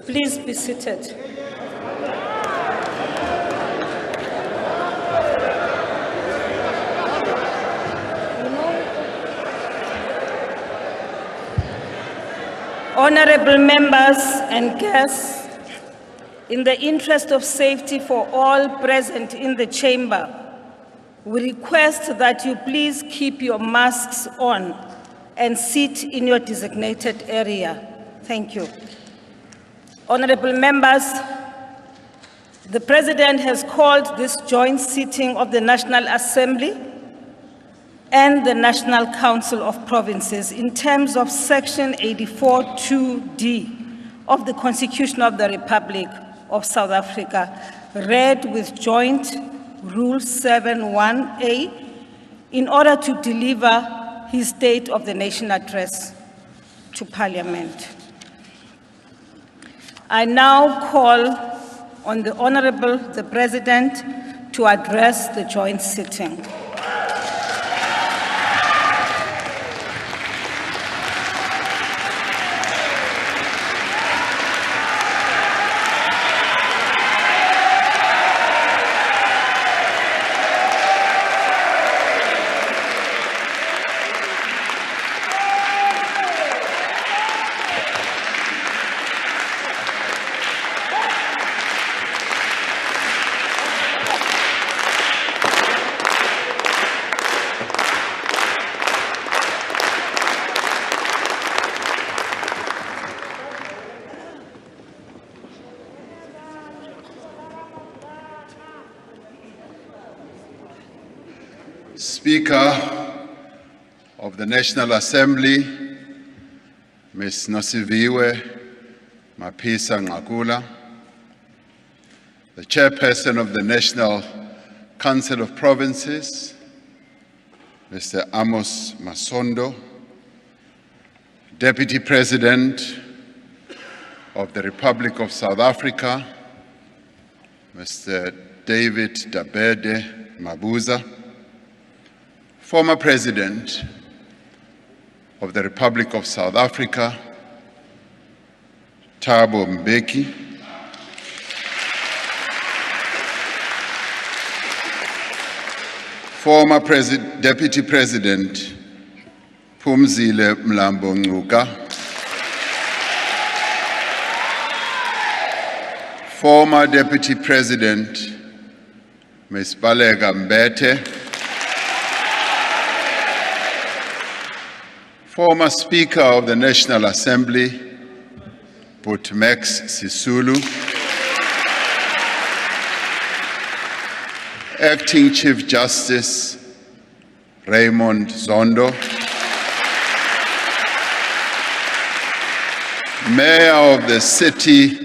Please be seated. Honorable members and guests, in the interest of safety for all present in the chamber, we request that you please keep your masks on and sit in your designated area. Thank you. Honorable members, the President has called this joint sitting of the National Assembly and the National Council of Provinces in terms of Section 84(2)(d) of the Constitution of the Republic of South Africa, read with Joint Rule 7(1)(a), in order to deliver his State of the Nation address to Parliament. I now call on the Honorable the President to address the joint sitting. Speaker of the National Assembly, Ms. Nosiviwe Mapisa-Nqakula, the Chairperson of the National Council of Provinces, Mr. Amos Masondo, Deputy President of the Republic of South Africa, Mr. David Dabede Mabuza, former President of the Republic of South Africa, Thabo Mbeki, former Deputy President Phumzile Mlambo-Ngcuka, former Deputy President Ms. Baleka Mbete, former Speaker of the National Assembly, Max Sisulu, Acting Chief Justice Raymond Zondo, Mayor of the City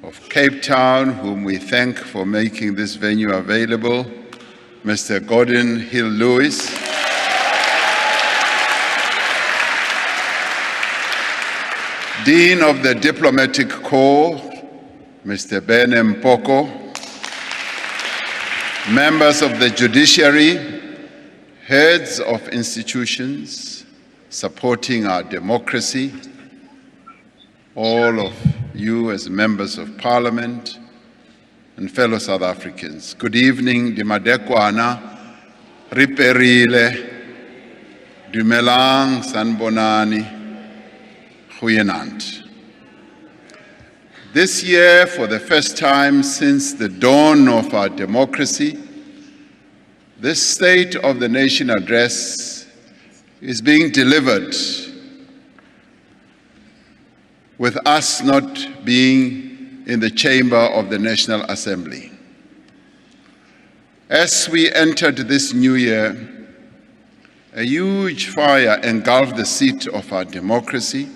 of Cape Town, whom we thank for making this venue available, Mr. Gordon Hill-Lewis, Dean of the Diplomatic Corps, Mr. Bene Mpoko, members of the judiciary, heads of institutions supporting our democracy, all of you as members of Parliament and fellow South Africans. Good evening, Dimadekwana, Riperile, Dumelang, Sanbonani, Goeienaand. This year, for the first time since the dawn of our democracy, this State of the Nation address is being delivered with us not being in the chamber of the National Assembly. As we entered this new year, a huge fire engulfed the seat of our democracy.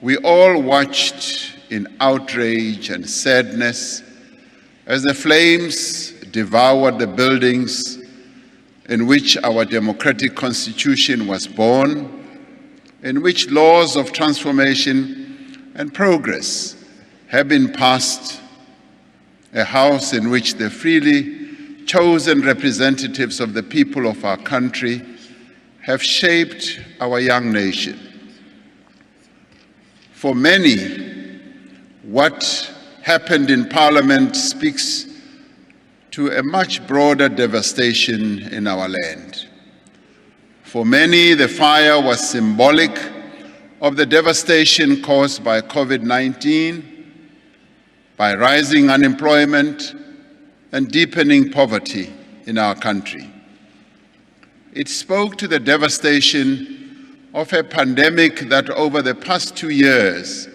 We all watched in outrage and sadness as the flames devoured the buildings in which our democratic constitution was born, in which laws of transformation and progress have been passed, a house in which the freely chosen representatives of the people of our country have shaped our young nation. For many, what happened in Parliament speaks to a much broader devastation in our land. For many, the fire was symbolic of the devastation caused by COVID-19, by rising unemployment and deepening poverty in our country. It spoke to the devastation of a pandemic that over the past 2 years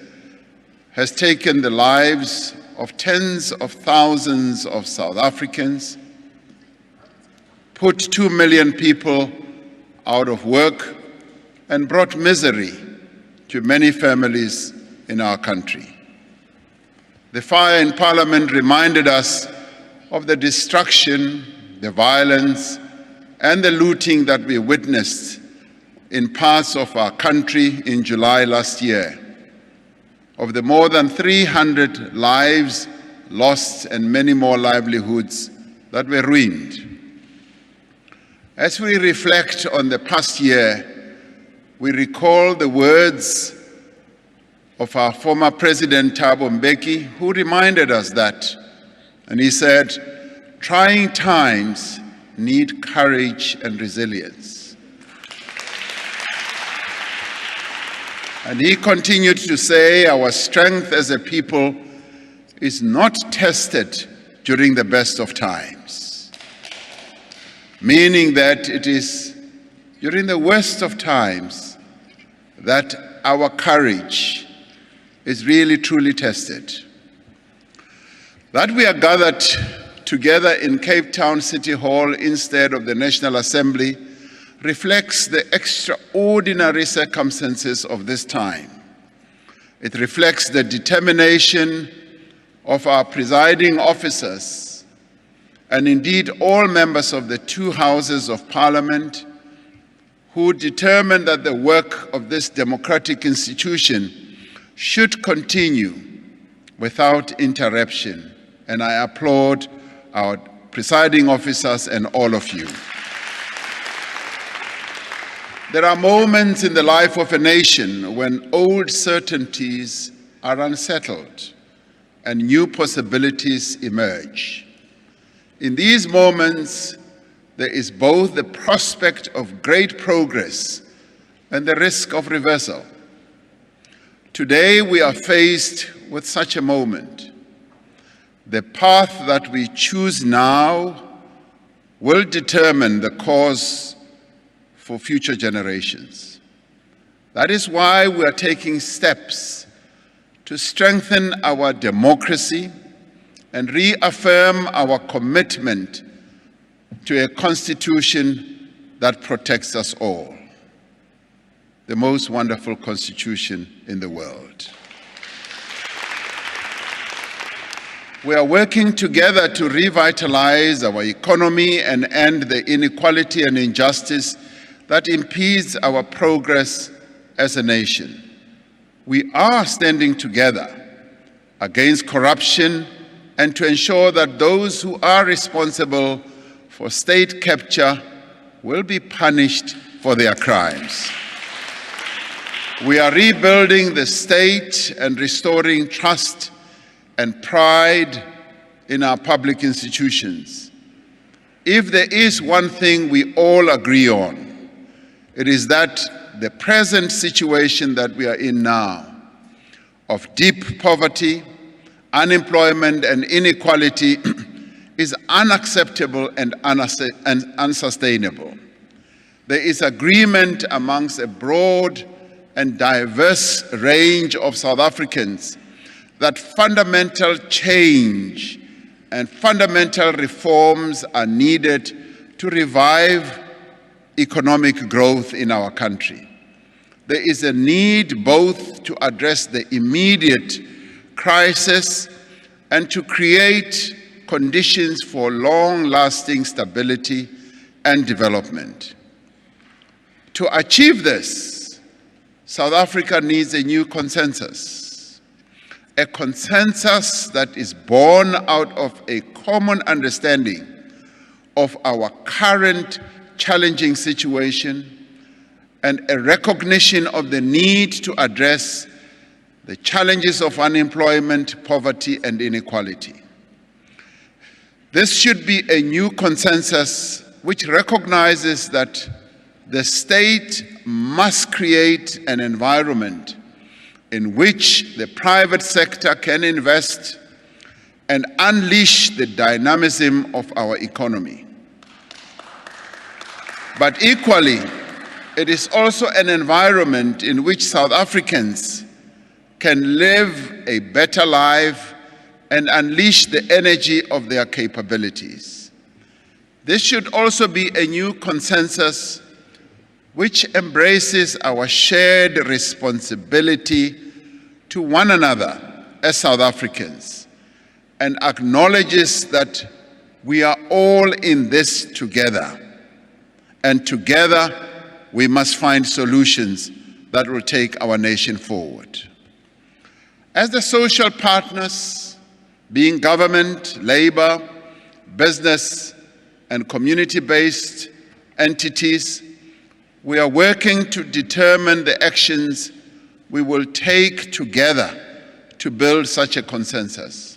has taken the lives of tens of thousands of South Africans, put 2 million people out of work, and brought misery to many families in our country. The fire in Parliament reminded us of the destruction, the violence, and the looting that we witnessed in parts of our country in July last year, of the more than 300 lives lost and many more livelihoods that were ruined. As we reflect on the past year, we recall the words of our former President Thabo Mbeki, who reminded us that, and he said, "Trying times need courage and resilience." And he continued to say, "Our strength as a people is not tested during the best of times," meaning that it is during the worst of times that our courage is really truly tested. That we are gathered together in Cape Town City Hall instead of the National Assembly reflects the extraordinary circumstances of this time. It reflects the determination of our presiding officers and indeed all members of the two houses of Parliament who determined that the work of this democratic institution should continue without interruption. And I applaud our presiding officers and all of you. There are moments in the life of a nation when old certainties are unsettled and new possibilities emerge. In these moments, there is both the prospect of great progress and the risk of reversal. Today, we are faced with such a moment. The path that we choose now will determine the course for future generations. That is why we are taking steps to strengthen our democracy and reaffirm our commitment to a constitution that protects us all. The most wonderful constitution in the world. We are working together to revitalize our economy and end the inequality and injustice that impedes our progress as a nation. We are standing together against corruption and to ensure that those who are responsible for state capture will be punished for their crimes. We are rebuilding the state and restoring trust and pride in our public institutions. If there is one thing we all agree on, it is that the present situation that we are in now, of deep poverty, unemployment, and inequality, is unacceptable and unsustainable. There is agreement amongst a broad and diverse range of South Africans that fundamental change and fundamental reforms are needed to revive economic growth in our country. There is a need both to address the immediate crisis and to create conditions for long-lasting stability and development. To achieve this, South Africa needs a new consensus, a consensus that is born out of a common understanding of our current challenging situation and a recognition of the need to address the challenges of unemployment, poverty, and inequality. This should be a new consensus which recognizes that the state must create an environment in which the private sector can invest and unleash the dynamism of our economy. But equally, it is also an environment in which South Africans can live a better life and unleash the energy of their capabilities. This should also be a new consensus which embraces our shared responsibility to one another as South Africans and acknowledges that we are all in this together, and together we must find solutions that will take our nation forward. As the social partners, being government, labor, business, and community-based entities, we are working to determine the actions we will take together to build such a consensus.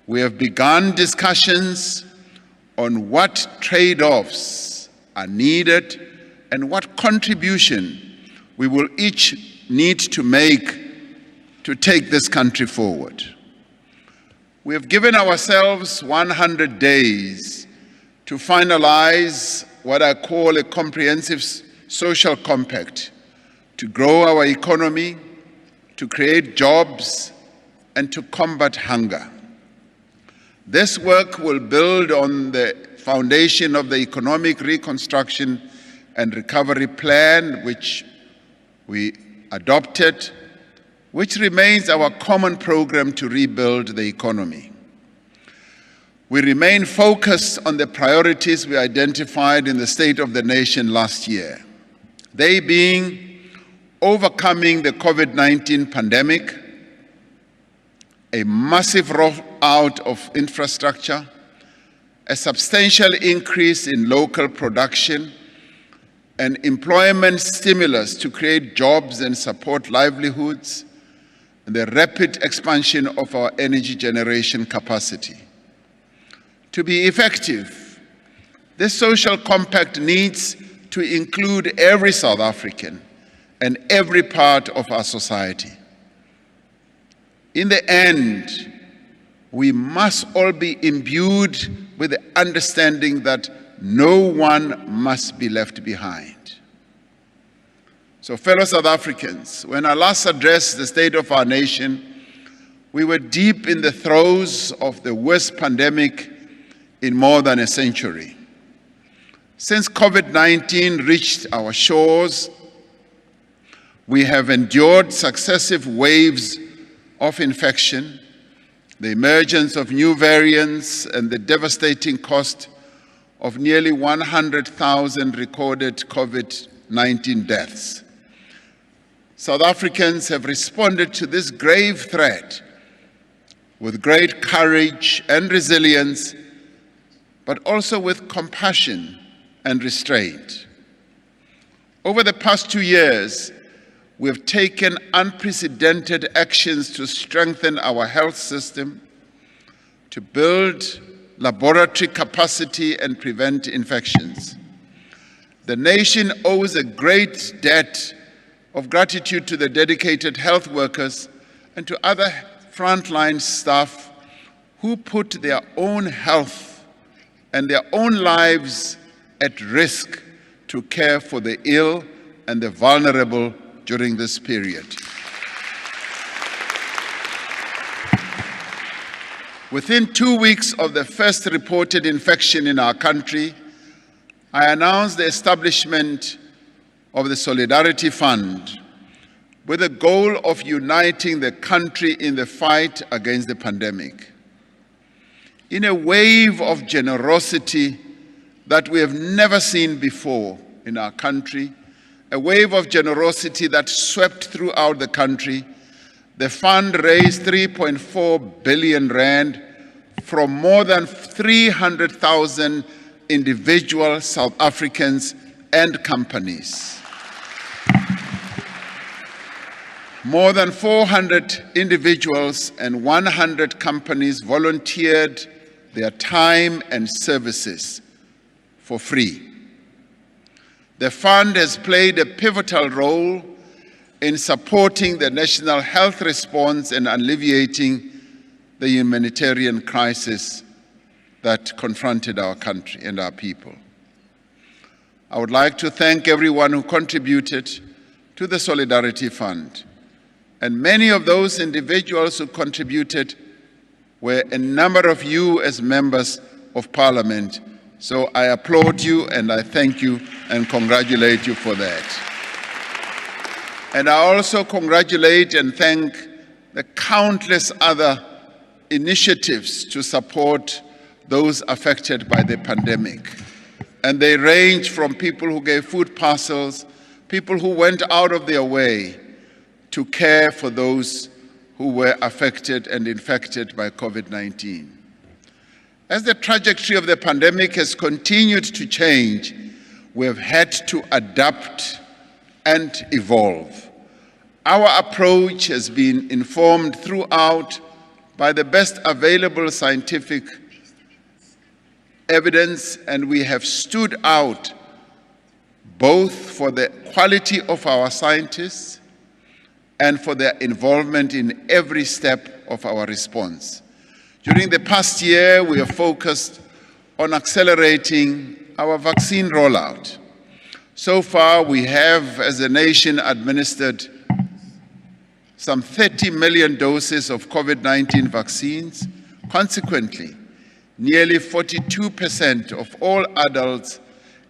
We have begun discussions on what trade-offs are needed and what contribution we will each need to make to take this country forward. We have given ourselves 100 days to finalize what I call a comprehensive social compact to grow our economy, to create jobs, and to combat hunger. This work will build on the foundation of the Economic Reconstruction and Recovery Plan, which we adopted, which remains our common program to rebuild the economy. We remain focused on the priorities we identified in the State of the Nation last year, they being overcoming the COVID-19 pandemic, a massive rollout of infrastructure, a substantial increase in local production, and employment stimulus to create jobs and support livelihoods, and the rapid expansion of our energy generation capacity. To be effective, this social compact needs to include every South African and every part of our society. In the end, we must all be imbued with the understanding that no one must be left behind. So, fellow South Africans, when I last addressed the state of our nation, we were deep in the throes of the worst pandemic in more than a century. Since COVID-19 reached our shores, we have endured successive waves of infection, the emergence of new variants, and the devastating cost of nearly 100,000 recorded COVID-19 deaths. South Africans have responded to this grave threat with great courage and resilience, but also with compassion and restraint. Over the past 2 years, we have taken unprecedented actions to strengthen our health system, to build laboratory capacity and prevent infections. The nation owes a great debt of gratitude to the dedicated health workers and to other frontline staff who put their own health and their own lives at risk to care for the ill and the vulnerable during this period. Within 2 weeks of the first reported infection in our country, I announced the establishment of the Solidarity Fund with the goal of uniting the country in the fight against the pandemic. In a wave of generosity that we have never seen before in our country, a wave of generosity that swept throughout the country, the fund raised 3.4 billion rand from more than 300,000 individual South Africans and companies. More than 400 individuals and 100 companies volunteered their time and services for free. The fund has played a pivotal role in supporting the national health response and alleviating the humanitarian crisis that confronted our country and our people. I would like to thank everyone who contributed to the Solidarity Fund. And many of those individuals who contributed were a number of you as members of Parliament. So I applaud you and I thank you and congratulate you for that. And I also congratulate and thank the countless other initiatives to support those affected by the pandemic. And they range from people who gave food parcels, people who went out of their way to care for those who were affected and infected by COVID-19. As the trajectory of the pandemic has continued to change, we have had to adapt and evolve. Our approach has been informed throughout by the best available scientific evidence, and we have stood out both for the quality of our scientists and for their involvement in every step of our response. During the past year, we have focused on accelerating our vaccine rollout. So far, we have, as a nation, administered some 30 million doses of COVID-19 vaccines. Consequently, nearly 42% of all adults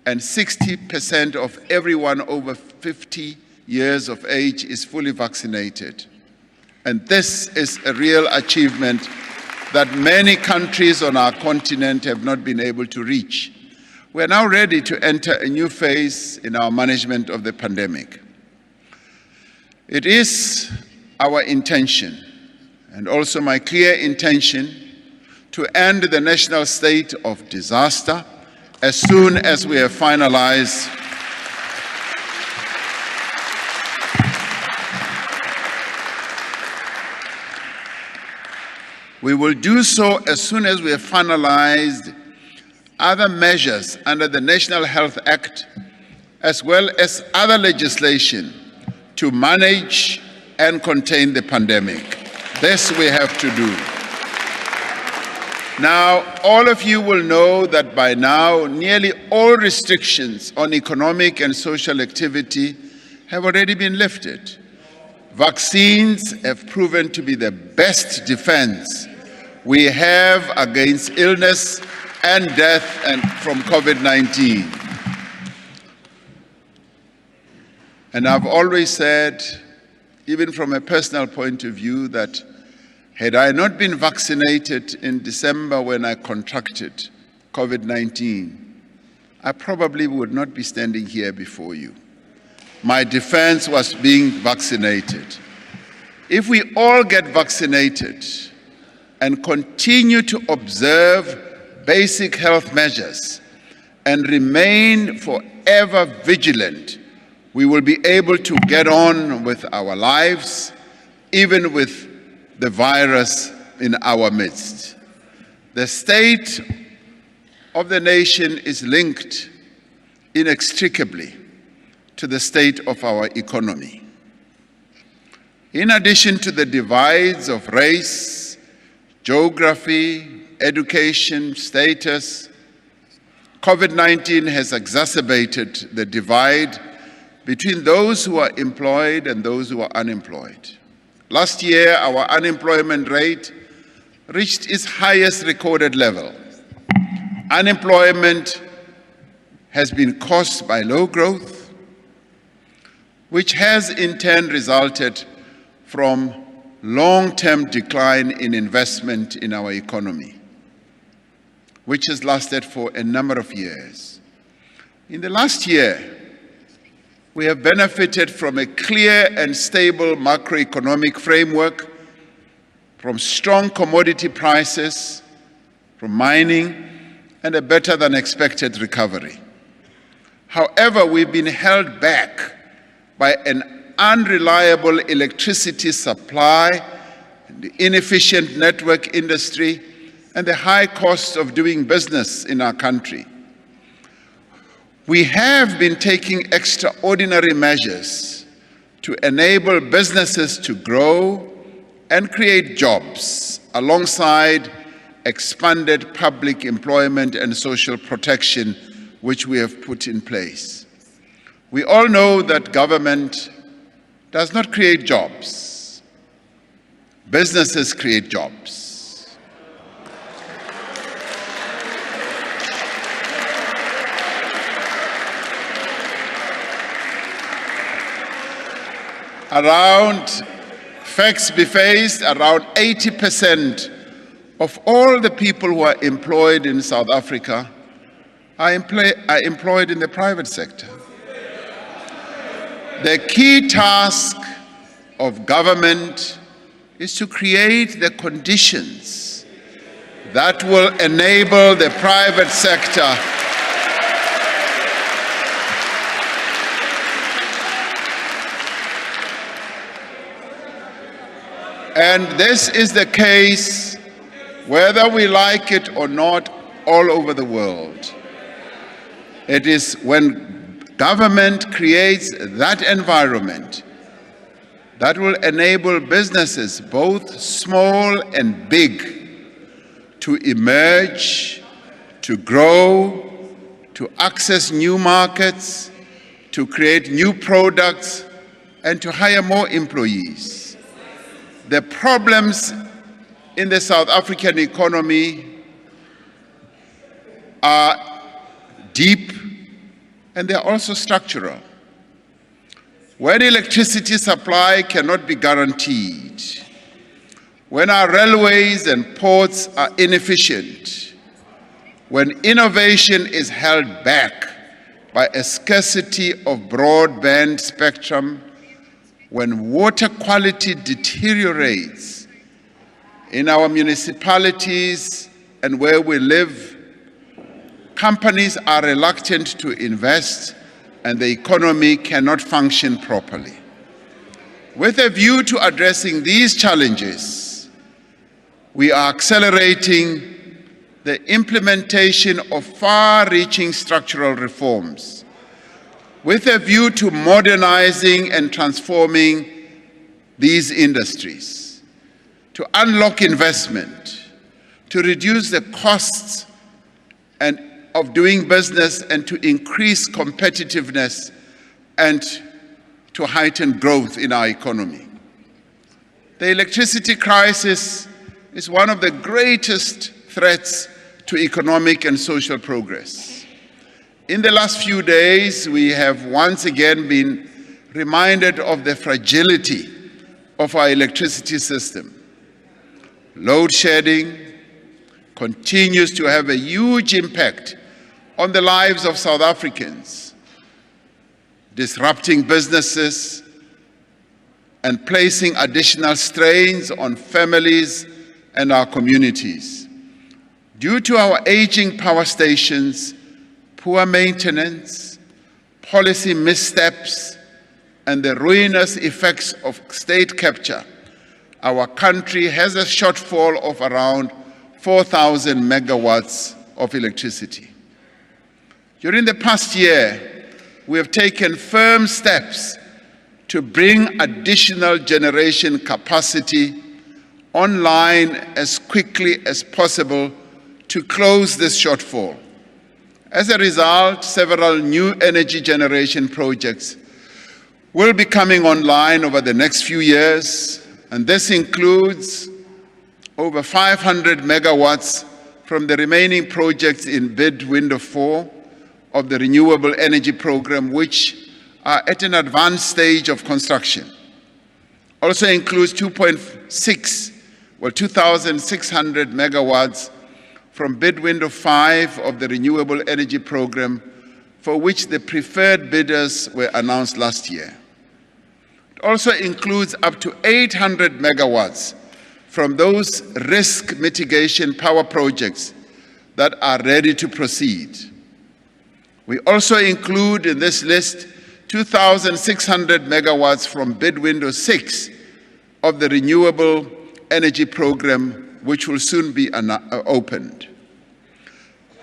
and 60% of everyone over 50 years of age is fully vaccinated. And this is a real achievement that many countries on our continent have not been able to reach. We are now ready to enter a new phase in our management of the pandemic. It is our intention, and also my clear intention, to end the national state of disaster as soon as we have finalized We will do so as soon as we have finalized other measures under the National Health Act, as well as other legislation to manage and contain the pandemic. This we have to do. Now, all of you will know that by now, nearly all restrictions on economic and social activity have already been lifted. Vaccines have proven to be the best defense we have against illness and death from COVID-19. And I've always said, even from a personal point of view, that had I not been vaccinated in December when I contracted COVID-19, I probably would not be standing here before you. My defense was being vaccinated. If we all get vaccinated and continue to observe basic health measures and remain forever vigilant, we will be able to get on with our lives, even with the virus in our midst. The state of the nation is linked inextricably to the state of our economy. In addition to the divides of race, geography, education, status, COVID-19 has exacerbated the divide between those who are employed and those who are unemployed. Last year, our unemployment rate reached its highest recorded level. Unemployment has been caused by low growth, which has in turn resulted from long-term decline in investment in our economy, which has lasted for a number of years. In the last year, we have benefited from a clear and stable macroeconomic framework, from strong commodity prices, from mining, and a better-than-expected recovery. However, we've been held back by an unreliable electricity supply, the inefficient network industry, and the high cost of doing business in our country. We have been taking extraordinary measures to enable businesses to grow and create jobs alongside expanded public employment and social protection, which we have put in place. We all know that government does not create jobs. Businesses create jobs. Facts be faced, around 80% of all the people who are employed in South Africa are employed in the private sector. The key task of government is to create the conditions that will enable the private sector and this is the case whether we like it or not all over the world. It is when government creates that environment that will enable businesses, both small and big, to emerge, to grow, to access new markets, to create new products, and to hire more employees. The problems in the South African economy are deep and they are also structural. When electricity supply cannot be guaranteed, when our railways and ports are inefficient, when innovation is held back by a scarcity of broadband spectrum, when water quality deteriorates in our municipalities and where we live, companies are reluctant to invest and the economy cannot function properly. With a view to addressing these challenges, we are accelerating the implementation of far-reaching structural reforms with a view to modernizing and transforming these industries, to unlock investment, to reduce the costs of doing business and to increase competitiveness and to heighten growth in our economy. The electricity crisis is one of the greatest threats to economic and social progress. In the last few days, we have once again been reminded of the fragility of our electricity system. Load shedding continues to have a huge impact on the lives of South Africans, disrupting businesses and placing additional strains on families and our communities. Due to our aging power stations, poor maintenance, policy missteps, and the ruinous effects of state capture, our country has a shortfall of around 4,000 megawatts of electricity. During the past year, we have taken firm steps to bring additional generation capacity online as quickly as possible to close this shortfall. As a result, several new energy generation projects will be coming online over the next few years, and this includes over 500 megawatts from the remaining projects in bid window 4 of the Renewable Energy Program, which are at an advanced stage of construction. Also includes 2,600 megawatts from bid window 5 of the Renewable Energy Program, for which the preferred bidders were announced last year. It also includes up to 800 megawatts from those risk mitigation power projects that are ready to proceed. We also include in this list 2,600 megawatts from bid window 6 of the Renewable Energy Program, which will soon be opened.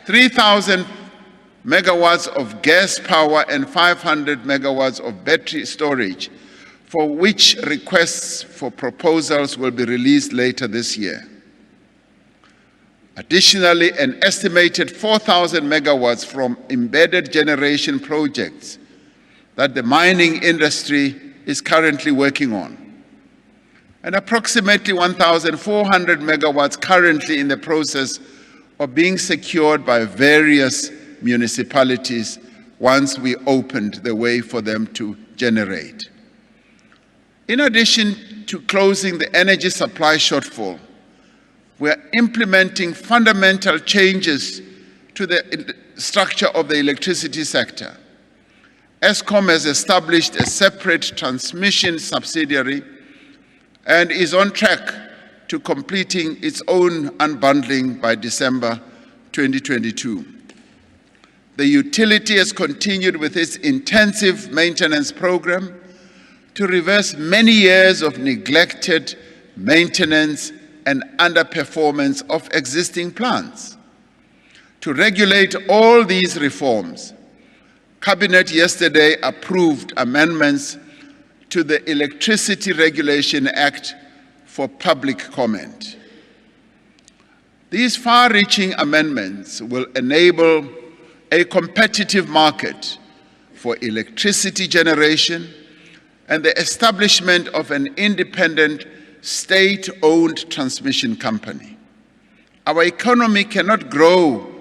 3,000 megawatts of gas power and 500 megawatts of battery storage, for which requests for proposals will be released later this year. Additionally, an estimated 4,000 megawatts from embedded generation projects that the mining industry is currently working on, and approximately 1,400 megawatts currently in the process of being secured by various municipalities once we opened the way for them to generate. In addition to closing the energy supply shortfall, we are implementing fundamental changes to the structure of the electricity sector. Eskom has established a separate transmission subsidiary and is on track to completing its own unbundling by December 2022. The utility has continued with its intensive maintenance program to reverse many years of neglected maintenance and underperformance of existing plants. To regulate all these reforms, Cabinet yesterday approved amendments to the Electricity Regulation Act for public comment. These far-reaching amendments will enable a competitive market for electricity generation and the establishment of an independent state-owned transmission company. Our economy cannot grow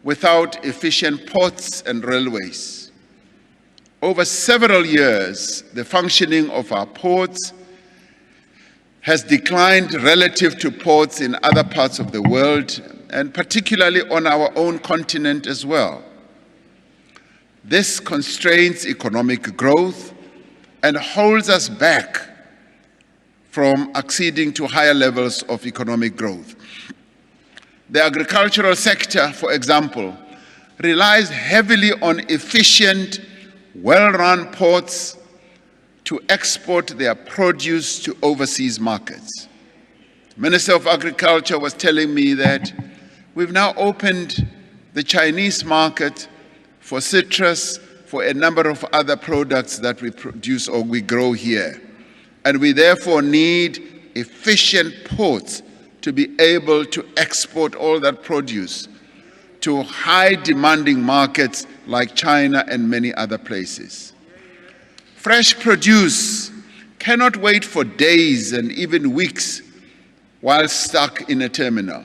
without efficient ports and railways. Over several years, the functioning of our ports has declined relative to ports in other parts of the world, and particularly on our own continent as well. This constrains economic growth and holds us back from acceding to higher levels of economic growth. The agricultural sector, for example, relies heavily on efficient, well-run ports to export their produce to overseas markets. The Minister of Agriculture was telling me that we've now opened the Chinese market for citrus, for a number of other products that we produce or we grow here. And we therefore need efficient ports to be able to export all that produce to high-demanding markets like China and many other places. Fresh produce cannot wait for days and even weeks while stuck in a terminal.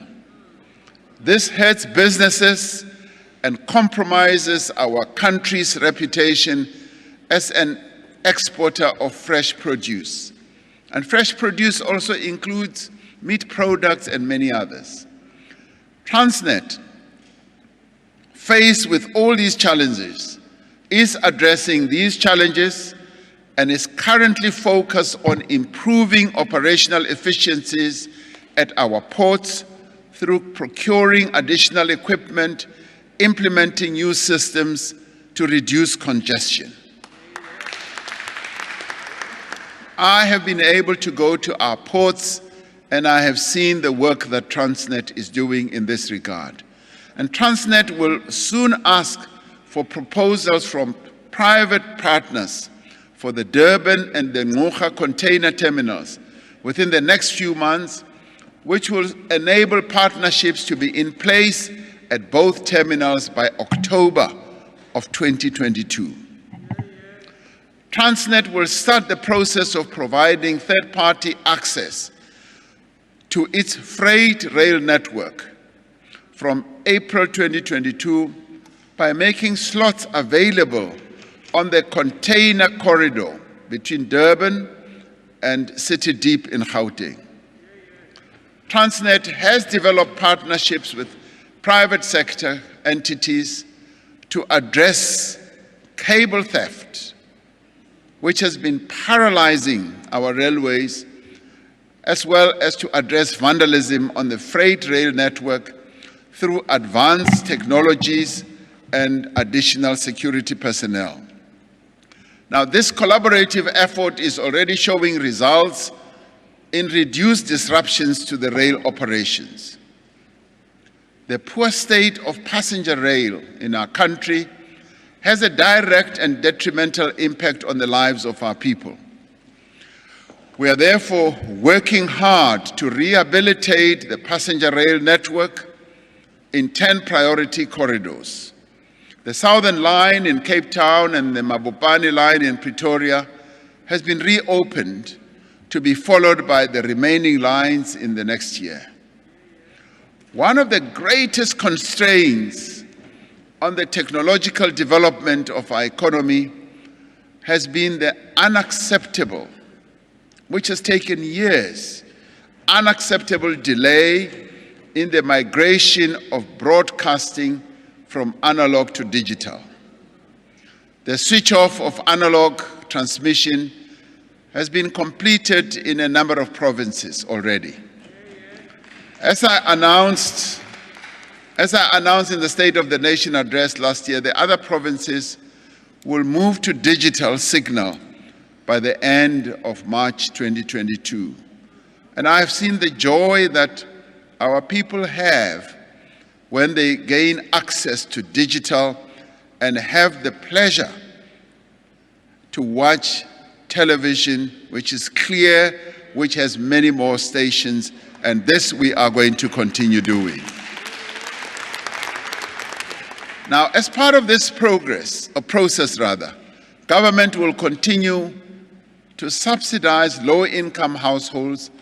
This hurts businesses and compromises our country's reputation as an exporter of fresh produce. And fresh produce also includes meat products and many others. Transnet, faced with all these challenges, is addressing these challenges and is currently focused on improving operational efficiencies at our ports through procuring additional equipment, implementing new systems to reduce congestion. I have been able to go to our ports and I have seen the work that Transnet is doing in this regard. And Transnet will soon ask for proposals from private partners for the Durban and the Ngqura container terminals within the next few months, which will enable partnerships to be in place at both terminals by October of 2022. Transnet will start the process of providing third-party access to its freight rail network from April 2022 by making slots available on the container corridor between Durban and City Deep in Gauteng. Transnet has developed partnerships with private sector entities to address cable theft, which has been paralyzing our railways, as well as to address vandalism on the freight rail network through advanced technologies and additional security personnel. Now, this collaborative effort is already showing results in reduced disruptions to the rail operations. The poor state of passenger rail in our country has a direct and detrimental impact on the lives of our people. We are therefore working hard to rehabilitate the passenger rail network in 10 priority corridors. The Southern Line in Cape Town and the Mabopane Line in Pretoria has been reopened to be followed by the remaining lines in the next year. One of the greatest constraints on the technological development of our economy has been the unacceptable, which has taken years, unacceptable delay in the migration of broadcasting from analog to digital. The switch off of analog transmission has been completed in a number of provinces already. As I announced in the State of the Nation address last year, the other provinces will move to digital signal by the end of March 2022. And I have seen the joy that our people have when they gain access to digital and have the pleasure to watch television, which is clear, which has many more stations, and this we are going to continue doing. Now, as part of this process, government will continue to subsidize low-income households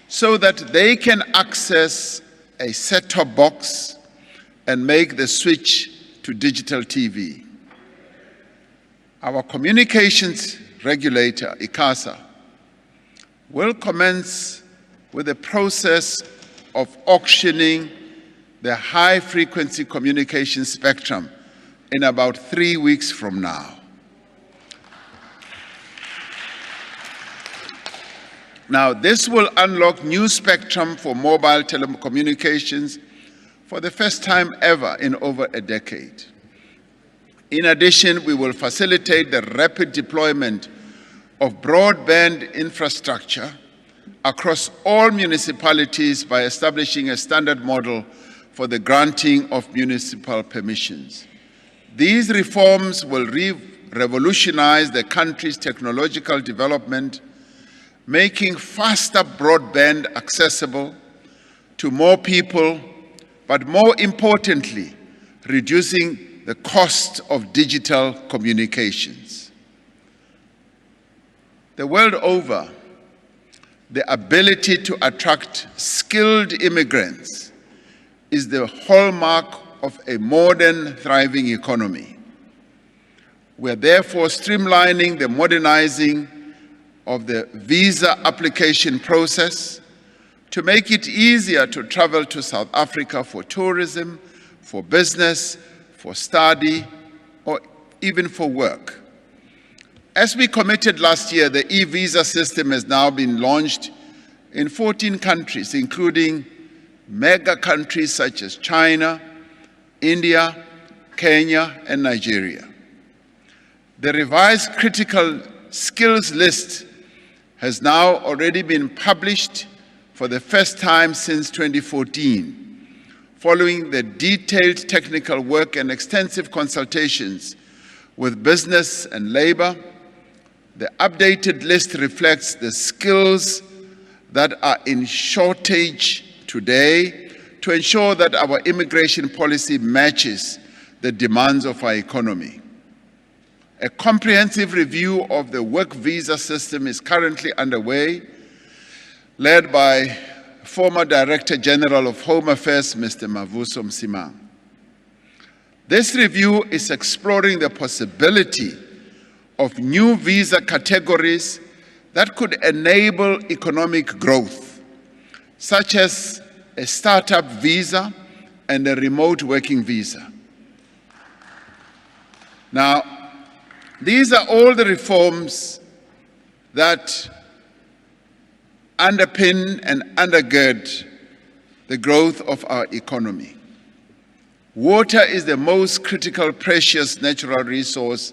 so that they can access a set-top box and make the switch to digital TV. Our communications regulator, ICASA, will commence with the process of auctioning the high-frequency communication spectrum in about 3 weeks from now. Now, this will unlock new spectrum for mobile telecommunications for the first time ever in over a decade. In addition, we will facilitate the rapid deployment of broadband infrastructure across all municipalities by establishing a standard model for the granting of municipal permissions. These reforms will revolutionize the country's technological development, making faster broadband accessible to more people, but more importantly, reducing the cost of digital communications. The world over, the ability to attract skilled immigrants is the hallmark of a modern, thriving economy. We are therefore streamlining the modernizing of the visa application process to make it easier to travel to South Africa for tourism, for business, for study, or even for work. As we committed last year, the e-visa system has now been launched in 14 countries, including mega countries such as China, India, Kenya, and Nigeria. The revised critical skills list has now already been published for the first time since 2014, following the detailed technical work and extensive consultations with business and labor. The updated list reflects the skills that are in shortage today to ensure that our immigration policy matches the demands of our economy. A comprehensive review of the work visa system is currently underway, led by former Director General of Home Affairs, Mr. Mavuso Msimang. This review is exploring the possibility of new visa categories that could enable economic growth, such as a startup visa and a remote working visa. Now, these are all the reforms that underpin and undergird the growth of our economy. Water is the most critical, precious natural resource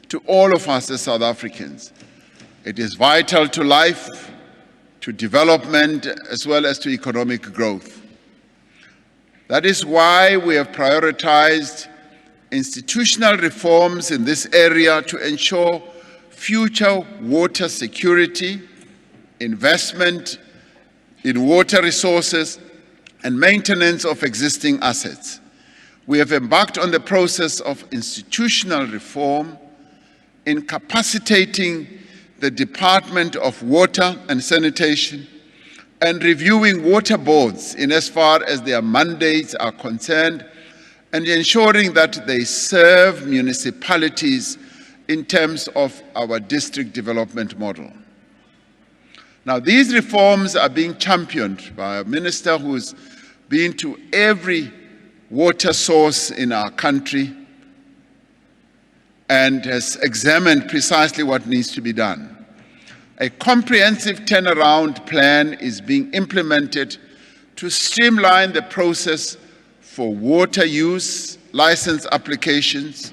to to all of us as South Africans. It is vital to life, to development, as well as to economic growth. That is why we have prioritized institutional reforms in this area to ensure future water security, investment in water resources, and maintenance of existing assets. We have embarked on the process of institutional reform, incapacitating the Department of Water and Sanitation, and reviewing water boards in as far as their mandates are concerned, and ensuring that they serve municipalities in terms of our district development model. Now, these reforms are being championed by a minister who's been to every water source in our country and has examined precisely what needs to be done. A comprehensive turnaround plan is being implemented to streamline the process for water use license applications.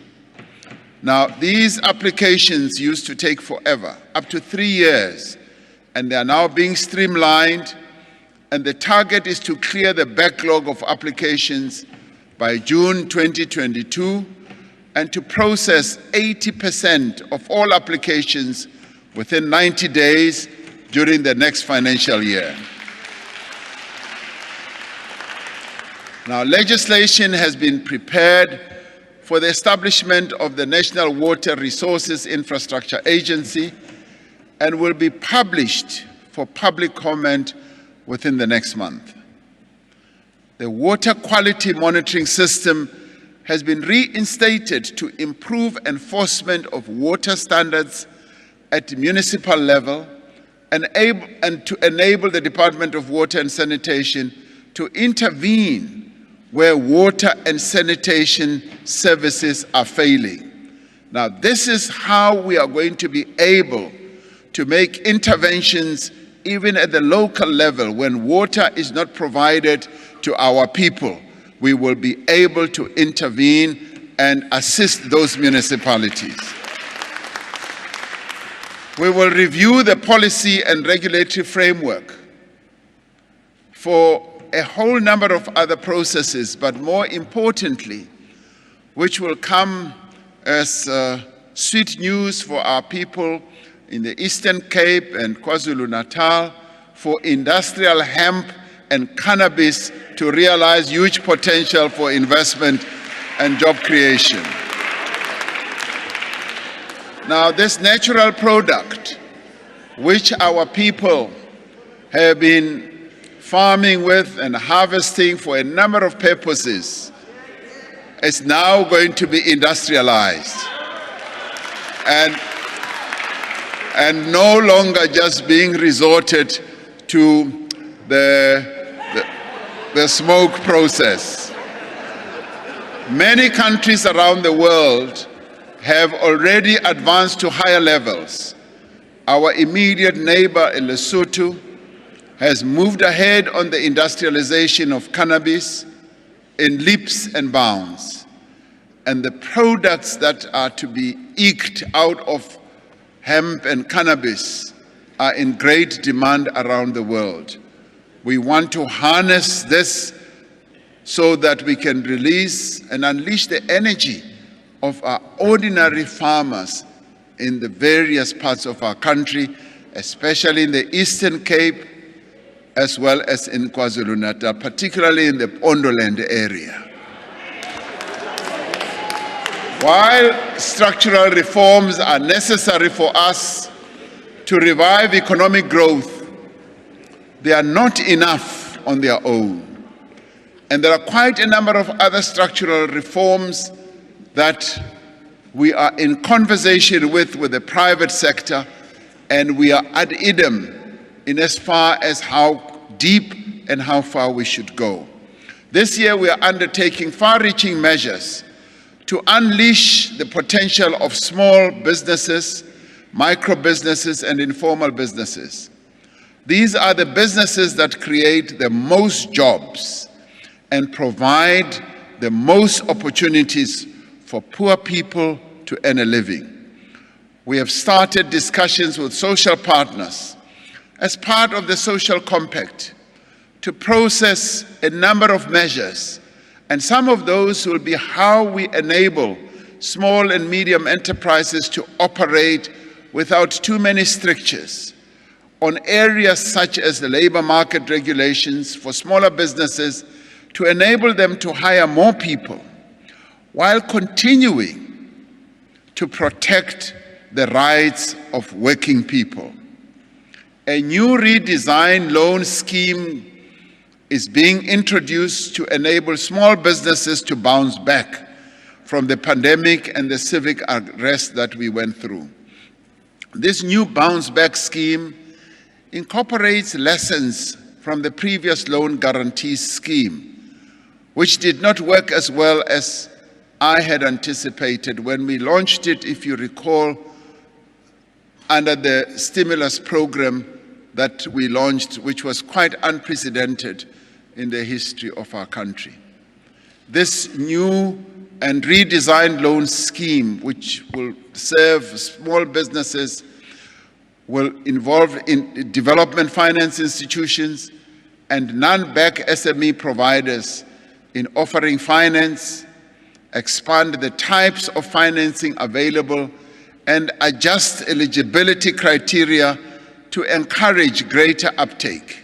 Now, these applications used to take forever, up to 3 years, and they are now being streamlined, and the target is to clear the backlog of applications by June 2022 and to process 80% of all applications within 90 days during the next financial year. Now, legislation has been prepared for the establishment of the National Water Resources Infrastructure Agency and will be published for public comment within the next month. The water quality monitoring system has been reinstated to improve enforcement of water standards at municipal level and to enable the Department of Water and Sanitation to intervene where water and sanitation services are failing. Now, this is how we are going to be able to make interventions even at the local level. When water is not provided to our people, we will be able to intervene and assist those municipalities. We will review the policy and regulatory framework for a whole number of other processes, but more importantly, which will come as sweet news for our people in the Eastern Cape and KwaZulu-Natal, for industrial hemp and cannabis to realize huge potential for investment and job creation. Now, this natural product, which our people have been farming with and harvesting for a number of purposes, is now going to be industrialized and no longer just being resorted to the smoke process. Many countries around the world have already advanced to higher levels. Our immediate neighbor, Lesotho, has moved ahead on the industrialization of cannabis in leaps and bounds. And the products that are to be eked out of hemp and cannabis are in great demand around the world. We want to harness this so that we can release and unleash the energy of our ordinary farmers in the various parts of our country, especially in the Eastern Cape, as well as in KwaZulu-Natal, particularly in the Pondoland area. While structural reforms are necessary for us to revive economic growth, they are not enough on their own. And there are quite a number of other structural reforms that we are in conversation with the private sector, and we are ad idem in as far as how deep and how far we should go. This year we are undertaking far-reaching measures to unleash the potential of small businesses, micro businesses, and informal businesses. These are the businesses that create the most jobs and provide the most opportunities for poor people to earn a living. We have started discussions with social partners as part of the Social Compact to process a number of measures, and some of those will be how we enable small and medium enterprises to operate without too many strictures on areas such as the labor market regulations for smaller businesses to enable them to hire more people while continuing to protect the rights of working people. A new redesigned loan scheme is being introduced to enable small businesses to bounce back from the pandemic and the civic unrest that we went through. This new bounce back scheme incorporates lessons from the previous loan guarantee scheme, which did not work as well as I had anticipated when we launched it, if you recall, under the stimulus program that we launched, which was quite unprecedented in the history of our country. This new and redesigned loan scheme, which will serve small businesses, will involve in development finance institutions and non-bank SME providers in offering finance, expand the types of financing available, and adjust eligibility criteria to encourage greater uptake.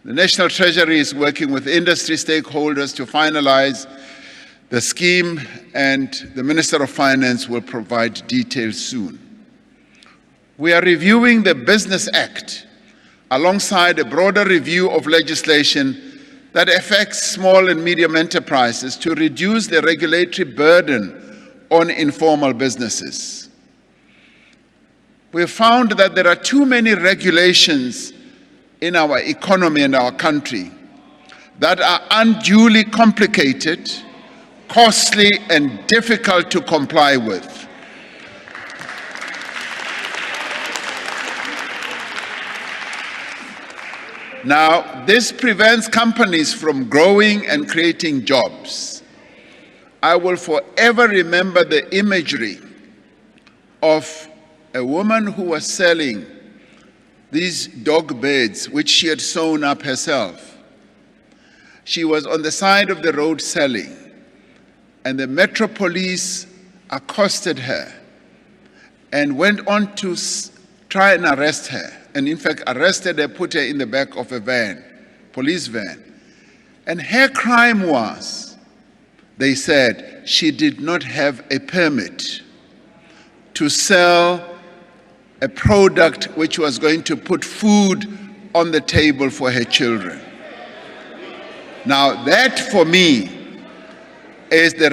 The National Treasury is working with industry stakeholders to finalize the scheme, and the Minister of Finance will provide details soon. We are reviewing the Business Act alongside a broader review of legislation that affects small and medium enterprises to reduce the regulatory burden on informal businesses. We have found that there are too many regulations in our economy and our country that are unduly complicated, costly, and difficult to comply with. Now, this prevents companies from growing and creating jobs. I will forever remember the imagery of a woman who was selling these dog beds, which she had sewn up herself. She was on the side of the road selling, and the Metro Police accosted her and went on to try and arrest her. And in fact, arrested her, put her in the back of a van, police van. And her crime was, they said, she did not have a permit to sell a product which was going to put food on the table for her children. Now that, for me, is the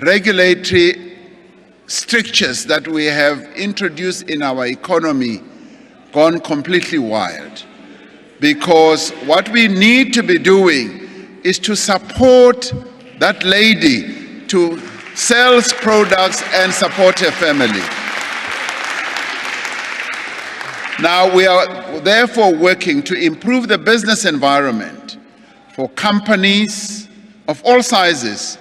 regulatory strictures that we have introduced in our economy gone completely wild. Because what we need to be doing is to support that lady to sell products and support her family. Now we are therefore working to improve the business environment for companies of all sizes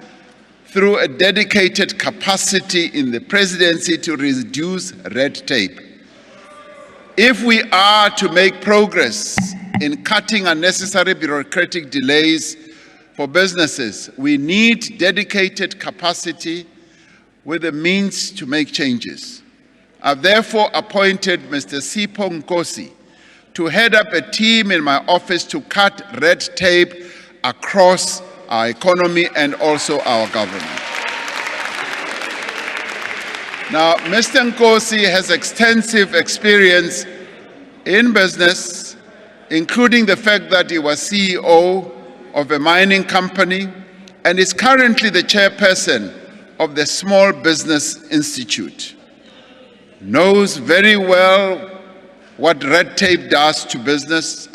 through a dedicated capacity in the presidency to reduce red tape. If we are to make progress in cutting unnecessary bureaucratic delays for businesses, we need dedicated capacity with the means to make changes. I've therefore appointed Mr. Sipho Nkosi to head up a team in my office to cut red tape across our economy and also our government. Now, Mr. Nkosi has extensive experience in business, including the fact that he was CEO of a mining company and is currently the chairperson of the Small Business Institute. Knows very well what red tape does to business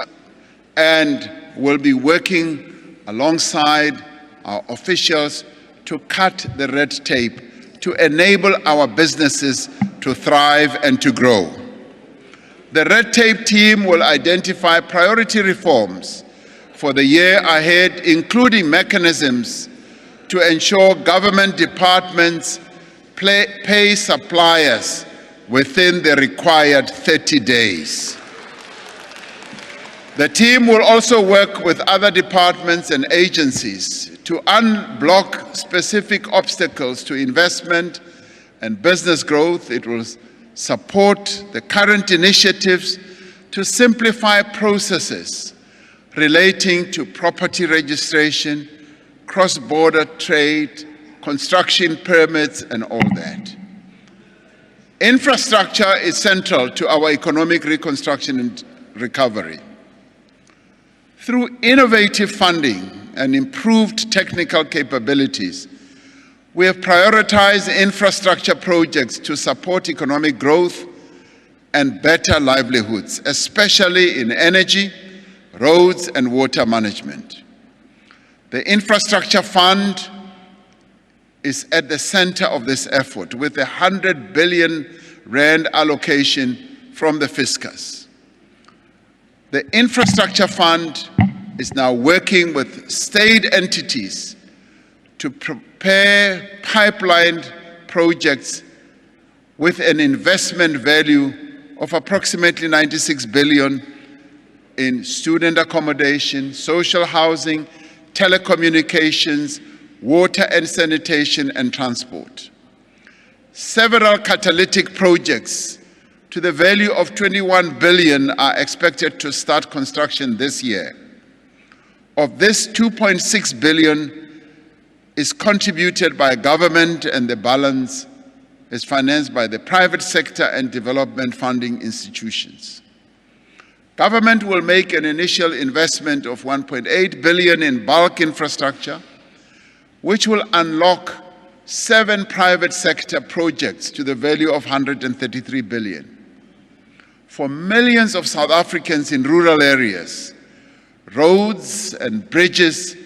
and will be working alongside our officials to cut the red tape to enable our businesses to thrive and to grow. The red tape team will identify priority reforms for the year ahead, including mechanisms to ensure government departments pay suppliers within the required 30 days. The team will also work with other departments and agencies to unblock specific obstacles to investment and business growth. It will support the current initiatives to simplify processes relating to property registration, cross-border trade, construction permits, and all that. Infrastructure is central to our economic reconstruction and recovery. Through innovative funding and improved technical capabilities, we have prioritized infrastructure projects to support economic growth and better livelihoods, especially in energy, roads, and water management. The Infrastructure Fund is at the center of this effort, with a 100 billion rand allocation from the fiscus. The Infrastructure Fund is now working with state entities to prepare pipeline projects with an investment value of approximately 96 billion in student accommodation, social housing, telecommunications, water and sanitation, and transport. Several catalytic projects to the value of 21 billion are expected to start construction this year. Of this, 2.6 billion is contributed by government, and the balance is financed by the private sector and development funding institutions. Government will make an initial investment of 1.8 billion in bulk infrastructure, which will unlock 7 private sector projects to the value of 133 billion. For millions of South Africans in rural areas, roads and bridges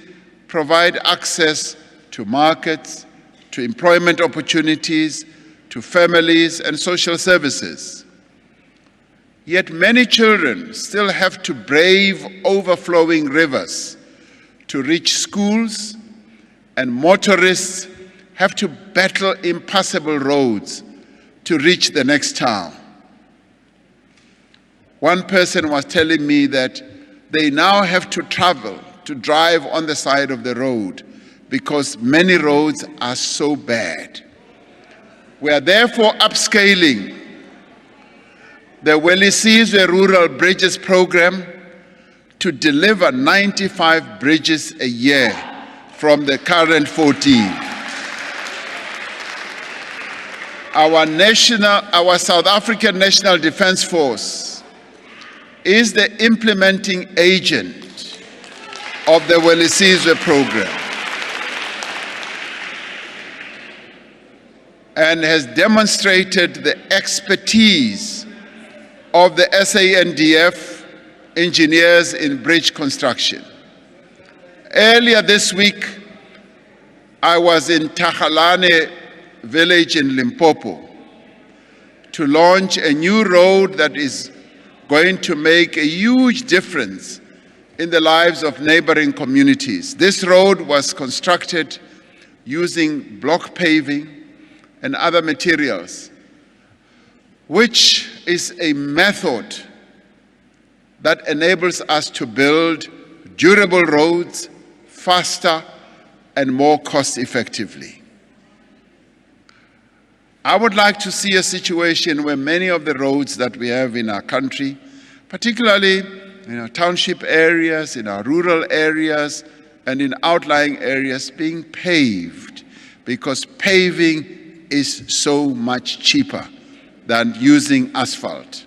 provide access to markets, to employment opportunities, to families and social services. Yet many children still have to brave overflowing rivers to reach schools, and motorists have to battle impassable roads to reach the next town. One person was telling me that they now have to drive on the side of the road because many roads are so bad. We are therefore upscaling the Welisizwe Rural Bridges Program to deliver 95 bridges a year from the current 14. Our South African National Defence Force is the implementing agent of the Welisizwe program and has demonstrated the expertise of the SANDF engineers in bridge construction. Earlier this week, I was in Tahalane village in Limpopo to launch a new road that is going to make a huge difference in the lives of neighboring communities. This road was constructed using block paving and other materials, which is a method that enables us to build durable roads faster and more cost effectively. I would like to see a situation where many of the roads that we have in our country, particularly in our township areas, in our rural areas, and in outlying areas, being paved, because paving is so much cheaper than using asphalt.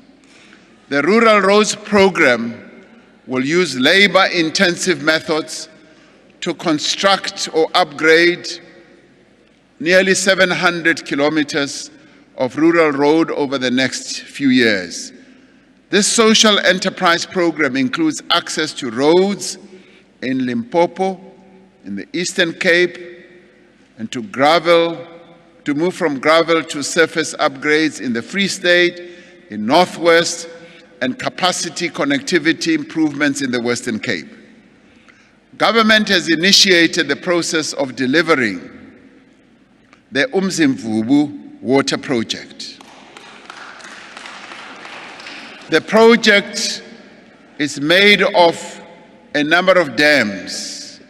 The Rural Roads Program will use labor-intensive methods to construct or upgrade nearly 700 kilometers of rural road over the next few years. This social enterprise program includes access to roads in Limpopo, in the Eastern Cape, and to move from gravel to surface upgrades in the Free State, in Northwest, and capacity connectivity improvements in the Western Cape. Government has initiated the process of delivering the Umzimvubu Water Project. The project is made of a number of dams.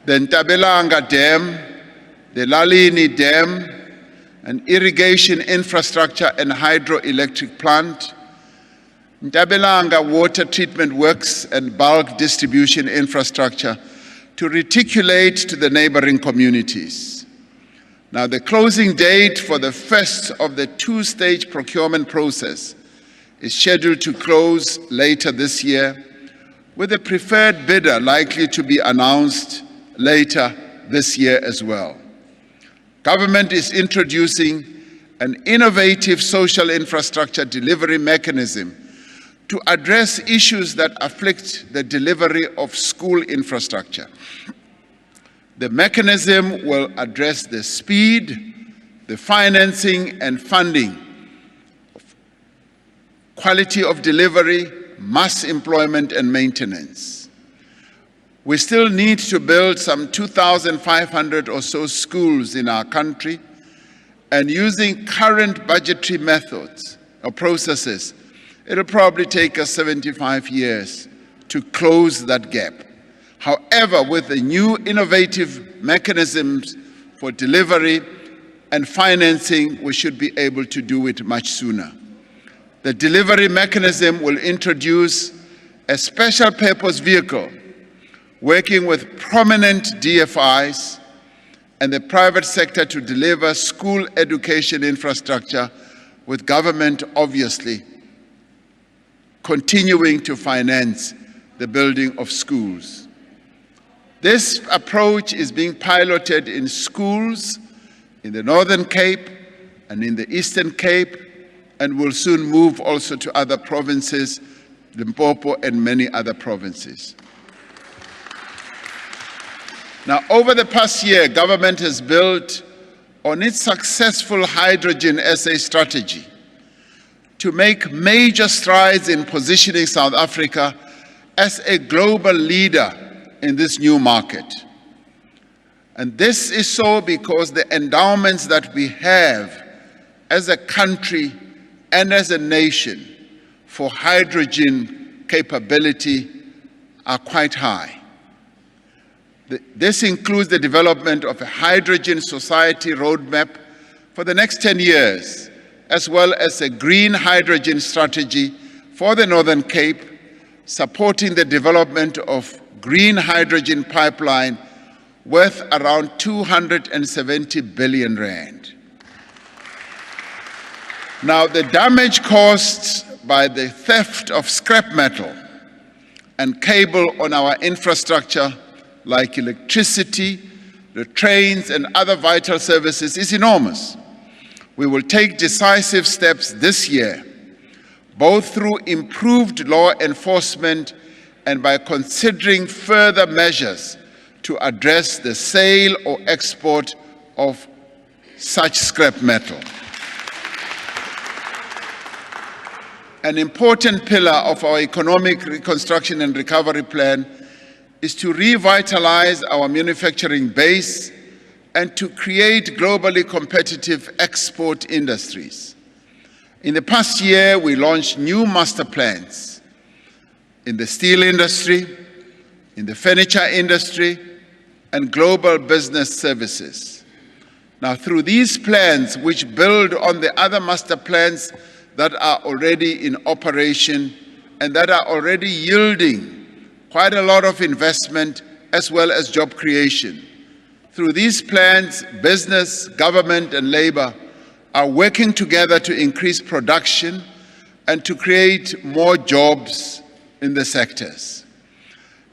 The Ntabelanga Dam, the Lalini Dam, an irrigation infrastructure and hydroelectric plant, Ntabelanga water treatment works and bulk distribution infrastructure to reticulate to the neighboring communities. Now, the closing date for the first of the two-stage procurement process is scheduled to close later this year, with a preferred bidder likely to be announced later this year as well. Government is introducing an innovative social infrastructure delivery mechanism to address issues that afflict the delivery of school infrastructure. The mechanism will address the speed, the financing and funding, quality of delivery, mass employment and maintenance. We still need to build some 2,500 or so schools in our country, and using current budgetary methods or processes, it'll probably take us 75 years to close that gap. However, with the new innovative mechanisms for delivery and financing, we should be able to do it much sooner. The delivery mechanism will introduce a special purpose vehicle working with prominent DFIs and the private sector to deliver school education infrastructure, with government obviously continuing to finance the building of schools. This approach is being piloted in schools in the Northern Cape and in the Eastern Cape, and will soon move also to other provinces, Limpopo and many other provinces. Now, over the past year, government has built on its successful Hydrogen SA strategy to make major strides in positioning South Africa as a global leader in this new market. And this is so because the endowments that we have as a country and as a nation for hydrogen capability are quite high. This includes the development of a hydrogen society roadmap for the next 10 years, as well as a green hydrogen strategy for the Northern Cape, supporting the development of green hydrogen pipeline worth around 270 billion rand. Now, the damage caused by the theft of scrap metal and cable on our infrastructure, like electricity, the trains and other vital services, is enormous. We will take decisive steps this year, both through improved law enforcement and by considering further measures to address the sale or export of such scrap metal. An important pillar of our economic reconstruction and recovery plan is to revitalize our manufacturing base and to create globally competitive export industries. In the past year, we launched new master plans in the steel industry, in the furniture industry, and global business services. Now, through these plans, which build on the other master plans that are already in operation and that are already yielding quite a lot of investment as well as job creation. Through these plans, business, government, and labor are working together to increase production and to create more jobs in the sectors.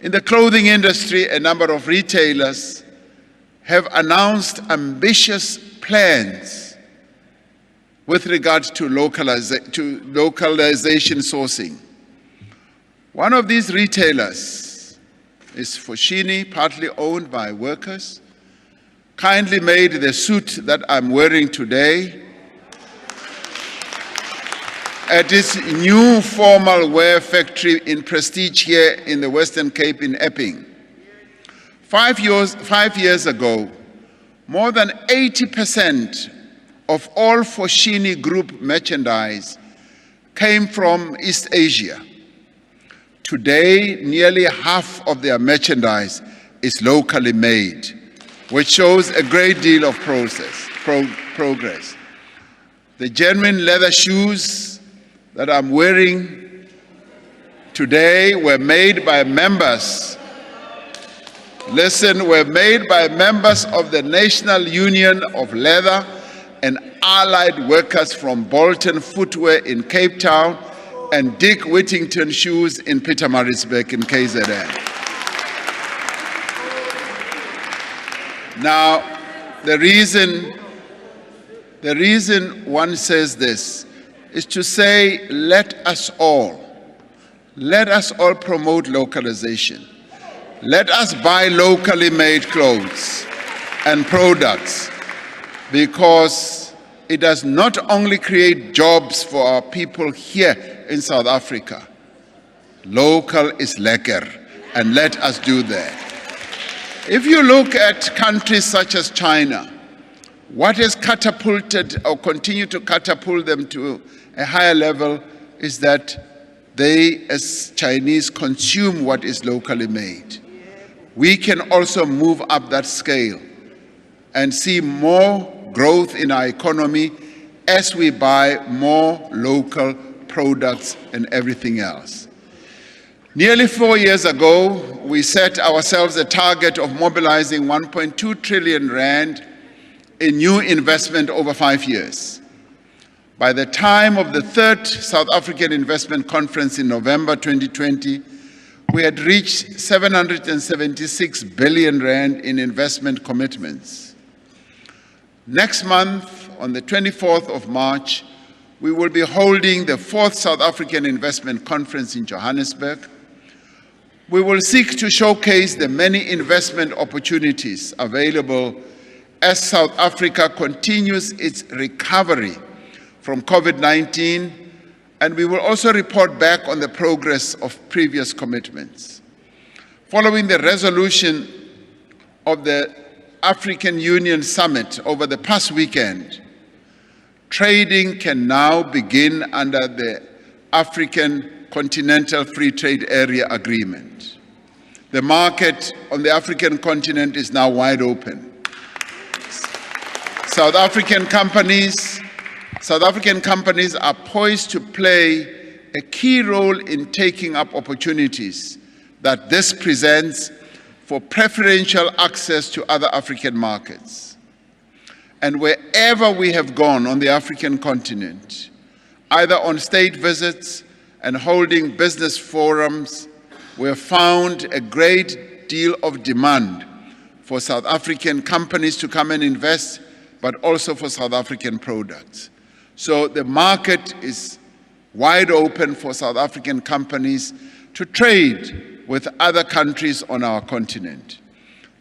In the clothing industry, a number of retailers have announced ambitious plans with regard to localization sourcing. One of these retailers is Foschini, partly owned by workers, kindly made the suit that I'm wearing today at its new formal wear factory in Prestige here in the Western Cape in Epping. 5 years ago, more than 80% of all Foschini Group merchandise came from East Asia. Today, nearly half of their merchandise is locally made, which shows a great deal of progress. The genuine leather shoes that I'm wearing today were made by members, were made by members of the National Union of Leather and allied workers from Bolton Footwear in Cape Town and Dick Whittington Shoes in Pietermaritzburg in KZN. Now, the reason one says this is to say, let us all promote localization. Let us buy locally made clothes and products, because it does not only create jobs for our people here in South Africa. Local is lekker, and let us do that. If you look at countries such as China, what has catapulted or continued to catapult them to a higher level is that they, as Chinese, consume what is locally made. We can also move up that scale and see more growth in our economy as we buy more local products and everything else. Nearly 4 years ago, we set ourselves a target of mobilizing 1.2 trillion rand in new investment over 5 years. By the time of the third South African Investment Conference in November 2020, we had reached 776 billion rand in investment commitments. Next month, on the 24th of March, we will be holding the fourth South African Investment Conference in Johannesburg. We will seek to showcase the many investment opportunities available as South Africa continues its recovery from COVID-19, and we will also report back on the progress of previous commitments. Following the resolution of the African Union Summit over the past weekend, trading can now begin under the African Continental Free Trade Area Agreement. The market on the African continent is now wide open. South African companies are poised to play a key role in taking up opportunities that this presents for preferential access to other African markets. And wherever we have gone on the African continent, either on state visits and holding business forums, we have found a great deal of demand for South African companies to come and invest, but also for South African products. So the market is wide open for South African companies to trade with other countries on our continent.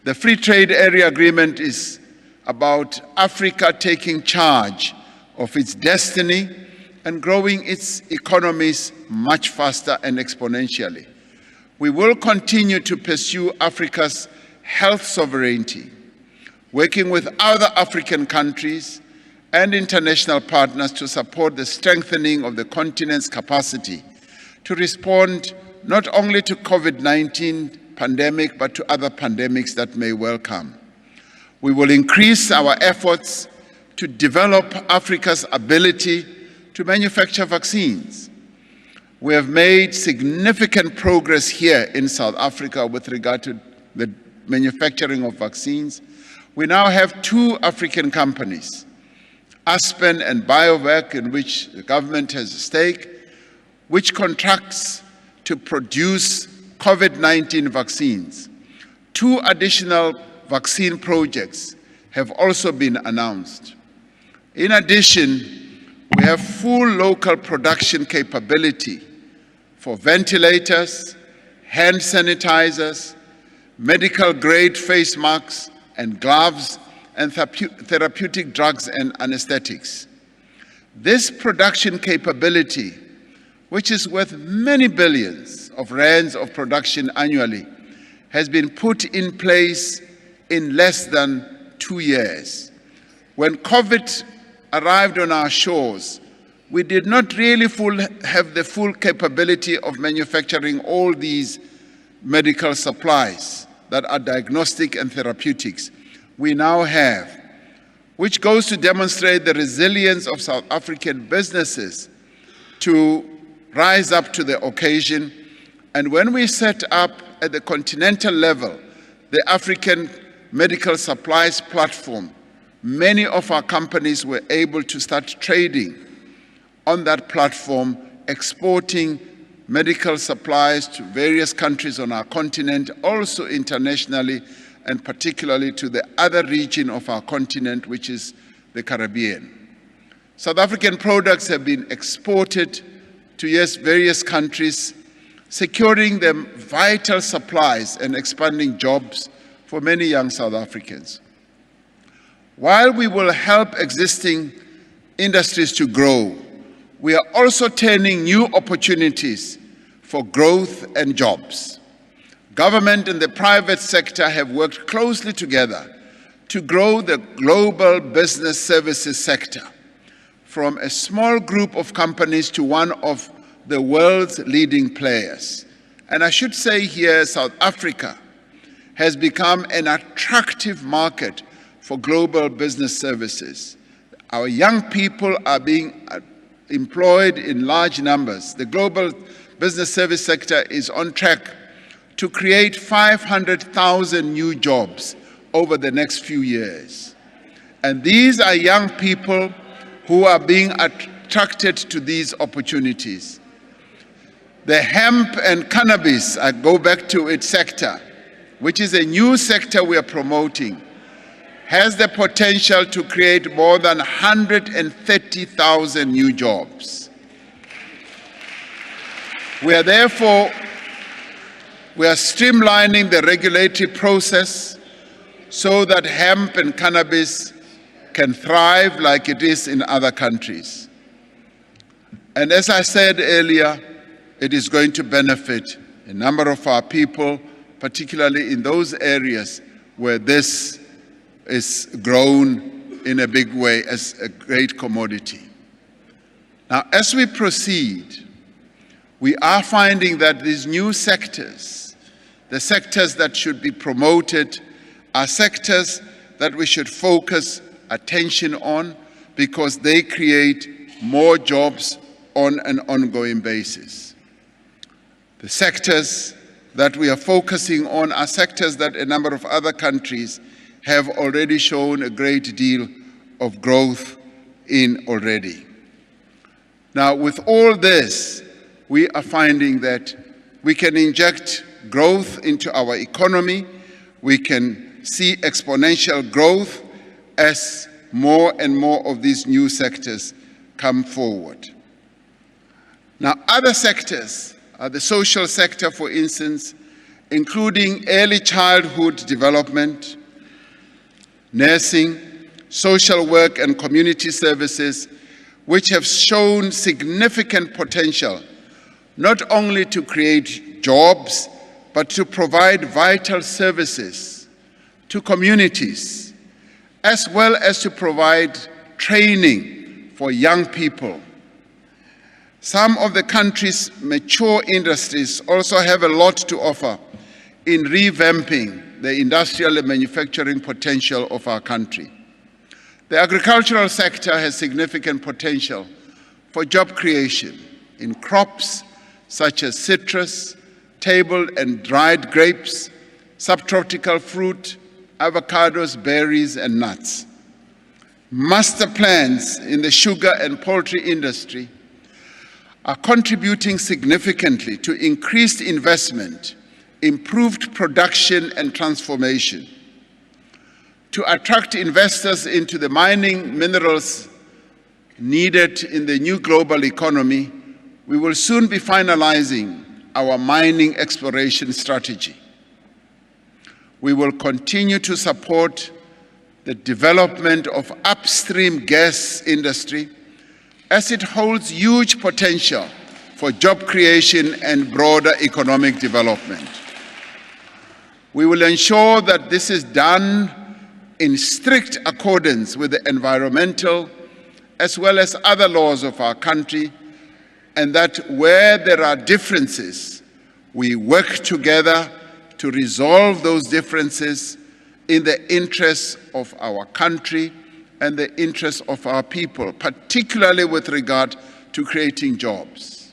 The Free Trade Area Agreement is about Africa taking charge of its destiny and growing its economies much faster and exponentially. We will continue to pursue Africa's health sovereignty, working with other African countries and international partners to support the strengthening of the continent's capacity to respond not only to COVID-19 pandemic, but to other pandemics that may well come. We will increase our efforts to develop Africa's ability to manufacture vaccines. We have made significant progress here in South Africa with regard to the manufacturing of vaccines. We now have 2 African companies, Aspen and BioVac, in which the government has a stake, which contracts to produce COVID-19 vaccines. 2 additional vaccine projects have also been announced. In addition, we have full local production capability for ventilators, hand sanitizers, medical-grade face masks and gloves, and therapeutic drugs and anesthetics. This production capability, which is worth many billions of rands of production annually, has been put in place in less than 2 years. When COVID arrived on our shores, we did not really have the full capability of manufacturing all these medical supplies that are diagnostic and therapeutics. We now have, which goes to demonstrate the resilience of South African businesses to rise up to the occasion. And when we set up at the continental level the African Medical Supplies Platform, many of our companies were able to start trading on that platform, exporting medical supplies to various countries on our continent, also internationally, and particularly to the other region of our continent, which is the Caribbean. South African products have been exported to various countries, securing them vital supplies and expanding jobs for many young South Africans. While we will help existing industries to grow, we are also turning new opportunities for growth and jobs. Government and the private sector have worked closely together to grow the global business services sector from a small group of companies to one of the world's leading players. And I should say here, South Africa has become an attractive market for global business services. Our young people are being employed in large numbers. The global business service sector is on track to create 500,000 new jobs over the next few years. And these are young people who are being attracted to these opportunities. The hemp and cannabis, I go back to its sector, which is a new sector we are promoting, has the potential to create more than 130,000 new jobs. We are streamlining the regulatory process so that hemp and cannabis can thrive like it is in other countries. And as I said earlier, it is going to benefit a number of our people, particularly in those areas where this is grown in a big way as a great commodity. Now, as we proceed, we are finding that these new sectors, the sectors that should be promoted, are sectors that we should focus attention on because they create more jobs on an ongoing basis. The sectors that we are focusing on are sectors that a number of other countries have already shown a great deal of growth in already. Now, with all this, we are finding that we can inject growth into our economy. We can see exponential growth as more and more of these new sectors come forward. Now, other sectors are the social sector, for instance, including early childhood development, nursing, social work, and community services, which have shown significant potential not only to create jobs, but to provide vital services to communities, as well as to provide training for young people. Some of the country's mature industries also have a lot to offer in revamping the industrial and manufacturing potential of our country. The agricultural sector has significant potential for job creation in crops such as citrus, table and dried grapes, subtropical fruit, avocados, berries, and nuts. Master plans in the sugar and poultry industry are contributing significantly to increased investment, improved production and transformation. To attract investors into the mining minerals needed in the new global economy, we will soon be finalizing our mining exploration strategy. We will continue to support the development of upstream gas industry as it holds huge potential for job creation and broader economic development. We will ensure that this is done in strict accordance with the environmental as well as other laws of our country, and that where there are differences, we work together to resolve those differences in the interests of our country and the interests of our people, particularly with regard to creating jobs.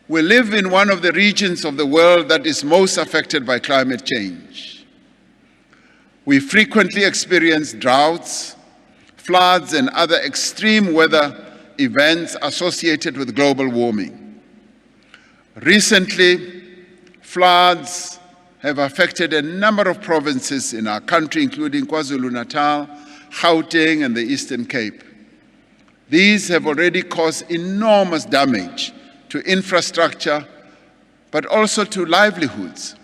We live in one of the regions of the world that is most affected by climate change. We frequently experience droughts, floods, and other extreme weather events associated with global warming. Recently, floods have affected a number of provinces in our country, including KwaZulu-Natal, Gauteng, and the Eastern Cape. These have already caused enormous damage to infrastructure, but also to livelihoods.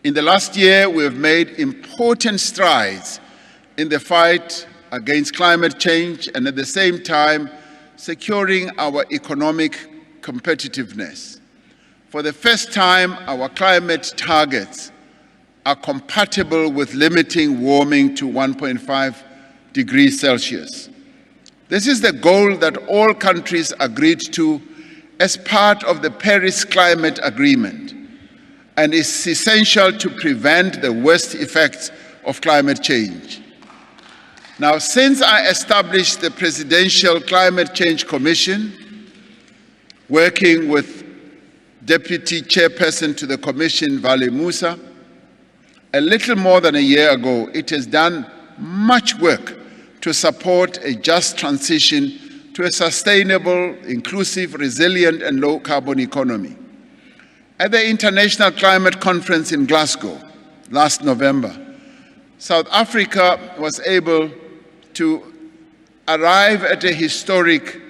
In the last year, we have made important strides in the fight against climate change and at the same time securing our economic competitiveness. For the first time, our climate targets are compatible with limiting warming to 1.5 degrees Celsius. This is the goal that all countries agreed to as part of the Paris Climate Agreement and is essential to prevent the worst effects of climate change. Now, since I established the Presidential Climate Change Commission, working with Deputy Chairperson to the Commission, Vali Musa, a little more than a year ago, it has done much work to support a just transition to a sustainable, inclusive, resilient, and low-carbon economy. At the International Climate Conference in Glasgow last November, South Africa was able to arrive at a historic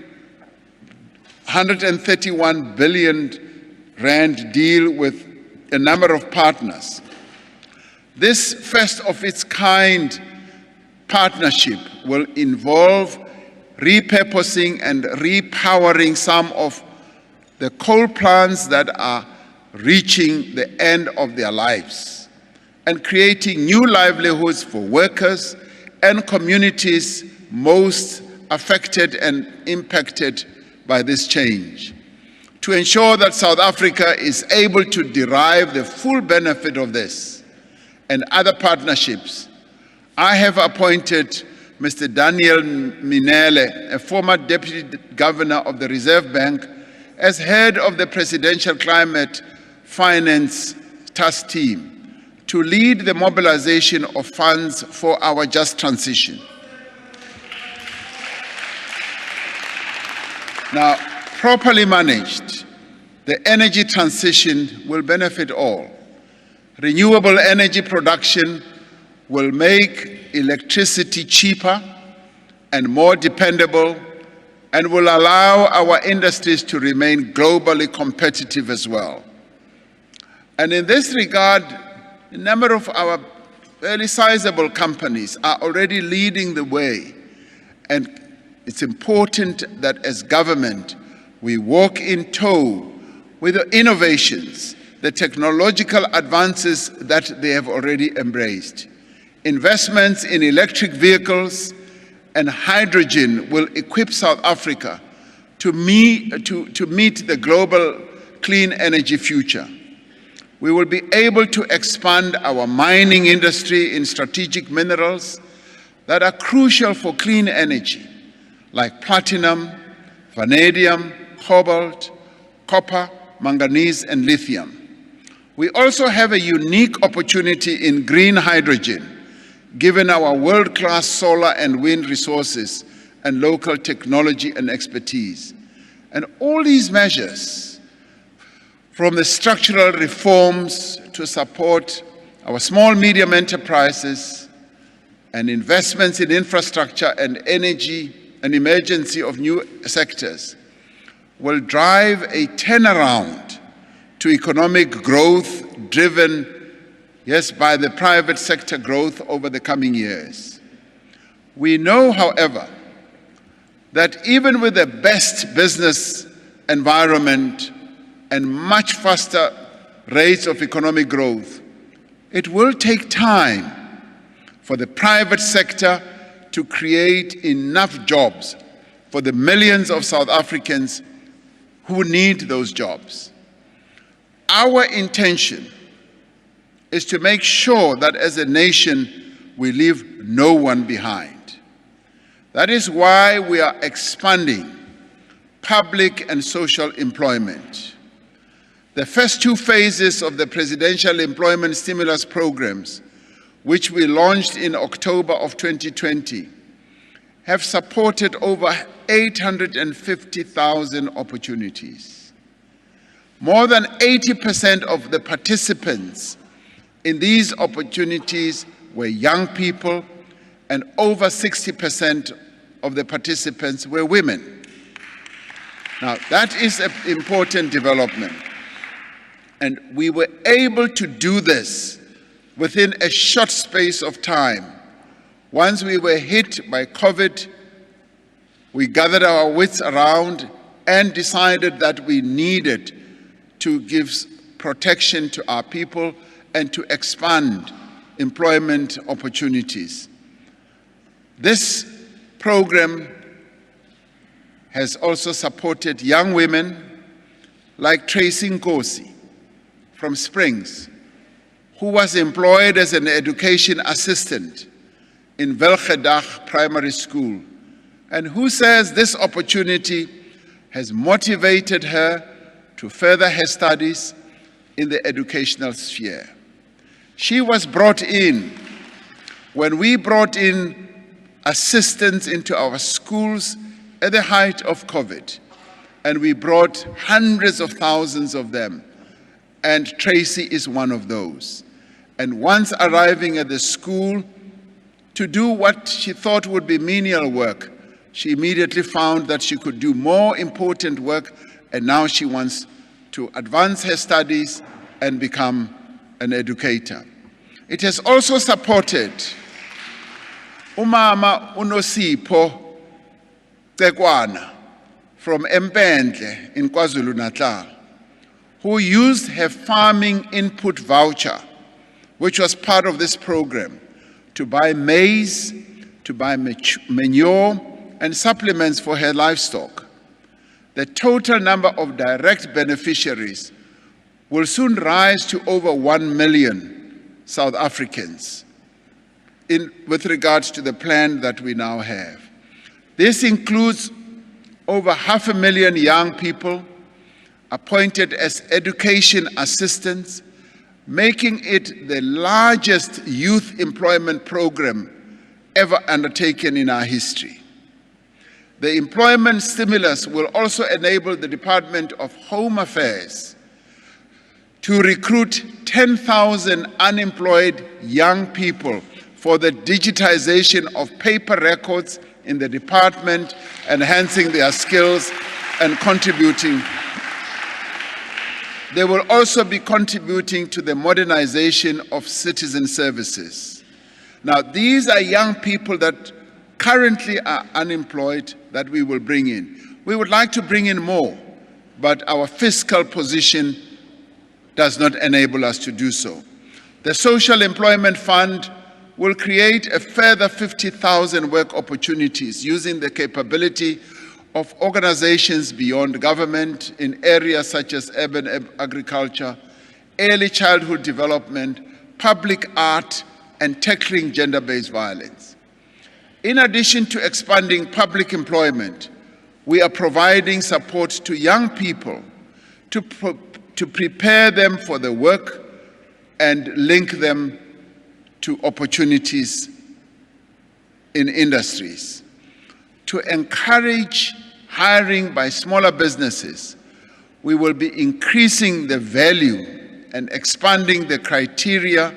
131 billion rand deal with a number of partners. This first of its kind partnership will involve repurposing and repowering some of the coal plants that are reaching the end of their lives and creating new livelihoods for workers and communities most affected and impacted by this change. To ensure that South Africa is able to derive the full benefit of this and other partnerships, I have appointed Mr. Daniel Minele, a former Deputy Governor of the Reserve Bank, as head of the Presidential Climate Finance Task Team to lead the mobilization of funds for our just transition. Now, properly managed, the energy transition will benefit all. Renewable energy production will make electricity cheaper and more dependable and will allow our industries to remain globally competitive as well. And in this regard, a number of our fairly sizable companies are already leading the way. And it's important that as government, we walk in tow with the innovations, the technological advances that they have already embraced. Investments in electric vehicles and hydrogen will equip South Africa to meet the global clean energy future. We will be able to expand our mining industry in strategic minerals that are crucial for clean energy, like platinum, vanadium, cobalt, copper, manganese, and lithium. We also have a unique opportunity in green hydrogen, given our world-class solar and wind resources and local technology and expertise. And all these measures, from the structural reforms to support our small, medium enterprises and investments in infrastructure and energy and emergency of new sectors, will drive a turnaround to economic growth driven, yes, by the private sector growth over the coming years. We know, however, that even with the best business environment and much faster rates of economic growth, it will take time for the private sector to create enough jobs for the millions of South Africans who need those jobs. Our intention is to make sure that as a nation we leave no one behind. That is why we are expanding public and social employment. The first two phases of the Presidential Employment Stimulus Programs, which we launched in October of 2020, have supported over 850,000 opportunities. More than 80% of the participants in these opportunities were young people, and over 60% of the participants were women. Now, that is an important development. And we were able to do this within a short space of time. Once we were hit by COVID, we gathered our wits around and decided that we needed to give protection to our people and to expand employment opportunities. This program has also supported young women like Tracy Nkosi from Springs, who was employed as an education assistant in Welgedag Primary School, and who says this opportunity has motivated her to further her studies in the educational sphere. She was brought in when we brought in assistants into our schools at the height of COVID, and we brought hundreds of thousands of them, and Tracy is one of those. And once arriving at the school to do what she thought would be menial work, she immediately found that she could do more important work, and now she wants to advance her studies and become an educator. It has also supported Umama Unosipho Tekwana from Mpendle in KwaZulu-Natal, who used her farming input voucher, which was part of this program, to buy maize, to buy manure, and supplements for her livestock. The total number of direct beneficiaries will soon rise to over 1 million South Africans with regards to the plan that we now have. This includes over 500,000 young people appointed as education assistants, making it the largest youth employment program ever undertaken in our history. The employment stimulus will also enable the Department of Home Affairs to recruit 10,000 unemployed young people for the digitization of paper records in the department, enhancing their skills and contributing. They will also be contributing to the modernization of citizen services. Now, these are young people that currently are unemployed that we will bring in. We would like to bring in more, but our fiscal position does not enable us to do so. The Social Employment Fund will create a further 50,000 work opportunities using the capability of organizations beyond government in areas such as urban agriculture, early childhood development, public art, and tackling gender-based violence. In addition to expanding public employment, we are providing support to young people to prepare them for the work and link them to opportunities in industries. To encourage hiring by smaller businesses, we will be increasing the value and expanding the criteria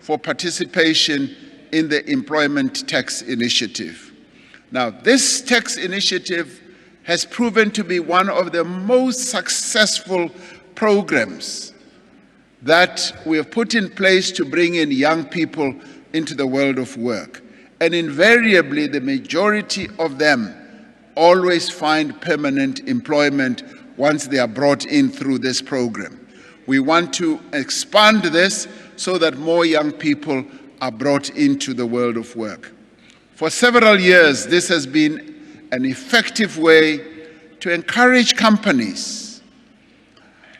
for participation in the Employment Tax Initiative. Now, this tax initiative has proven to be one of the most successful programs that we have put in place to bring in young people into the world of work. And invariably, the majority of them always find permanent employment once they are brought in through this program. We want to expand this so that more young people are brought into the world of work. For several years, this has been an effective way to encourage companies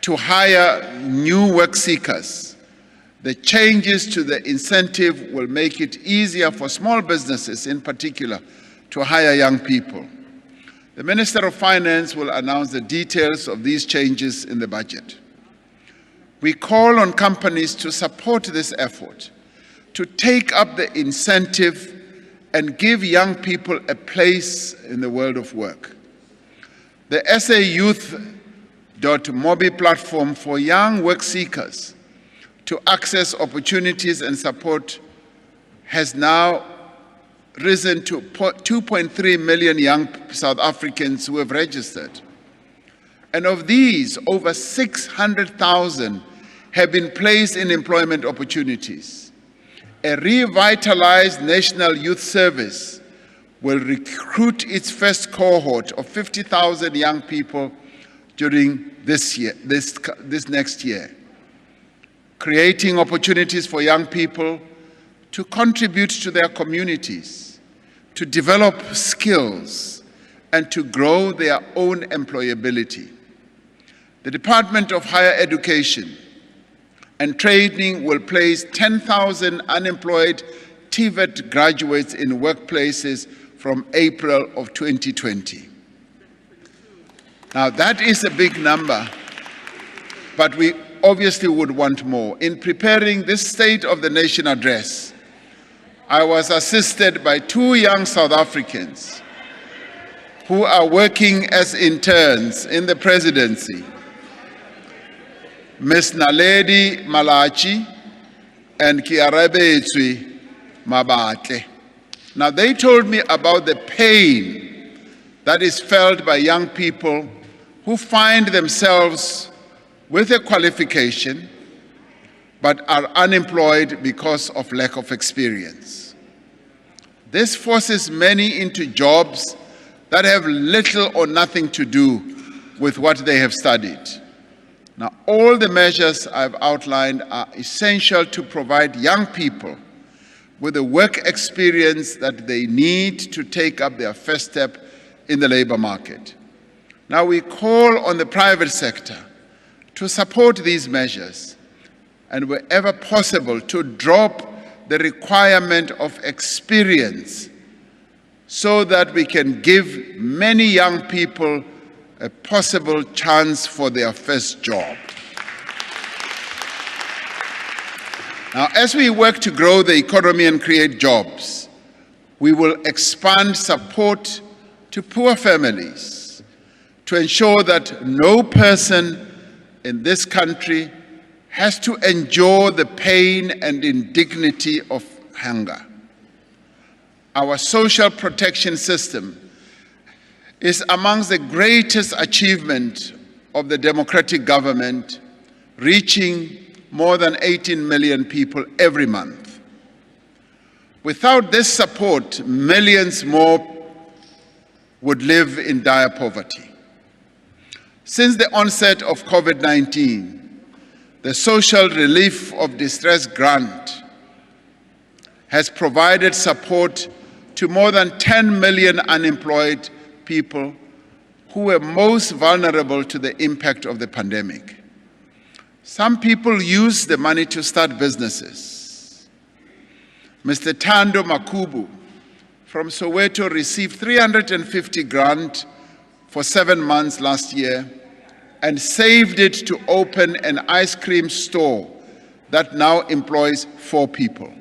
to hire new work seekers. The changes to the incentive will make it easier for small businesses in particular to hire young people. The Minister of Finance will announce the details of these changes in the budget. We call on companies to support this effort, to take up the incentive and give young people a place in the world of work. The SA Youth.mobi platform for young work seekers to access opportunities and support has now risen to 2.3 million young South Africans who have registered. And of these, over 600,000 have been placed in employment opportunities. A revitalized National Youth Service will recruit its first cohort of 50,000 young people during this next year, creating opportunities for young people to contribute to their communities, to develop skills, and to grow their own employability. The Department of Higher Education and Training will place 10,000 unemployed TVET graduates in workplaces from April of 2020. Now that is a big number, but we obviously would want more. In preparing this State of the Nation address, I was assisted by two young South Africans who are working as interns in the presidency, Ms. Naledi Malachi and Kiarabetswe Mabatle. Now they told me about the pain that is felt by young people who find themselves with a qualification but are unemployed because of lack of experience. This forces many into jobs that have little or nothing to do with what they have studied. Now, all the measures I've outlined are essential to provide young people with the work experience that they need to take up their first step in the labor market. Now, we call on the private sector to support these measures and wherever possible to drop the requirement of experience so that we can give many young people a possible chance for their first job. Now, as we work to grow the economy and create jobs, we will expand support to poor families to ensure that no person in this country has to endure the pain and indignity of hunger. Our social protection system is amongst the greatest achievement of the democratic government, reaching more than 18 million people every month. Without this support, millions more would live in dire poverty. Since the onset of COVID-19, the Social Relief of Distress Grant has provided support to more than 10 million unemployed people who were most vulnerable to the impact of the pandemic. Some people use the money to start businesses. Mr. Tando Makubu from Soweto received 350 grant for 7 months last year and saved it to open an ice cream store that now employs 4 people.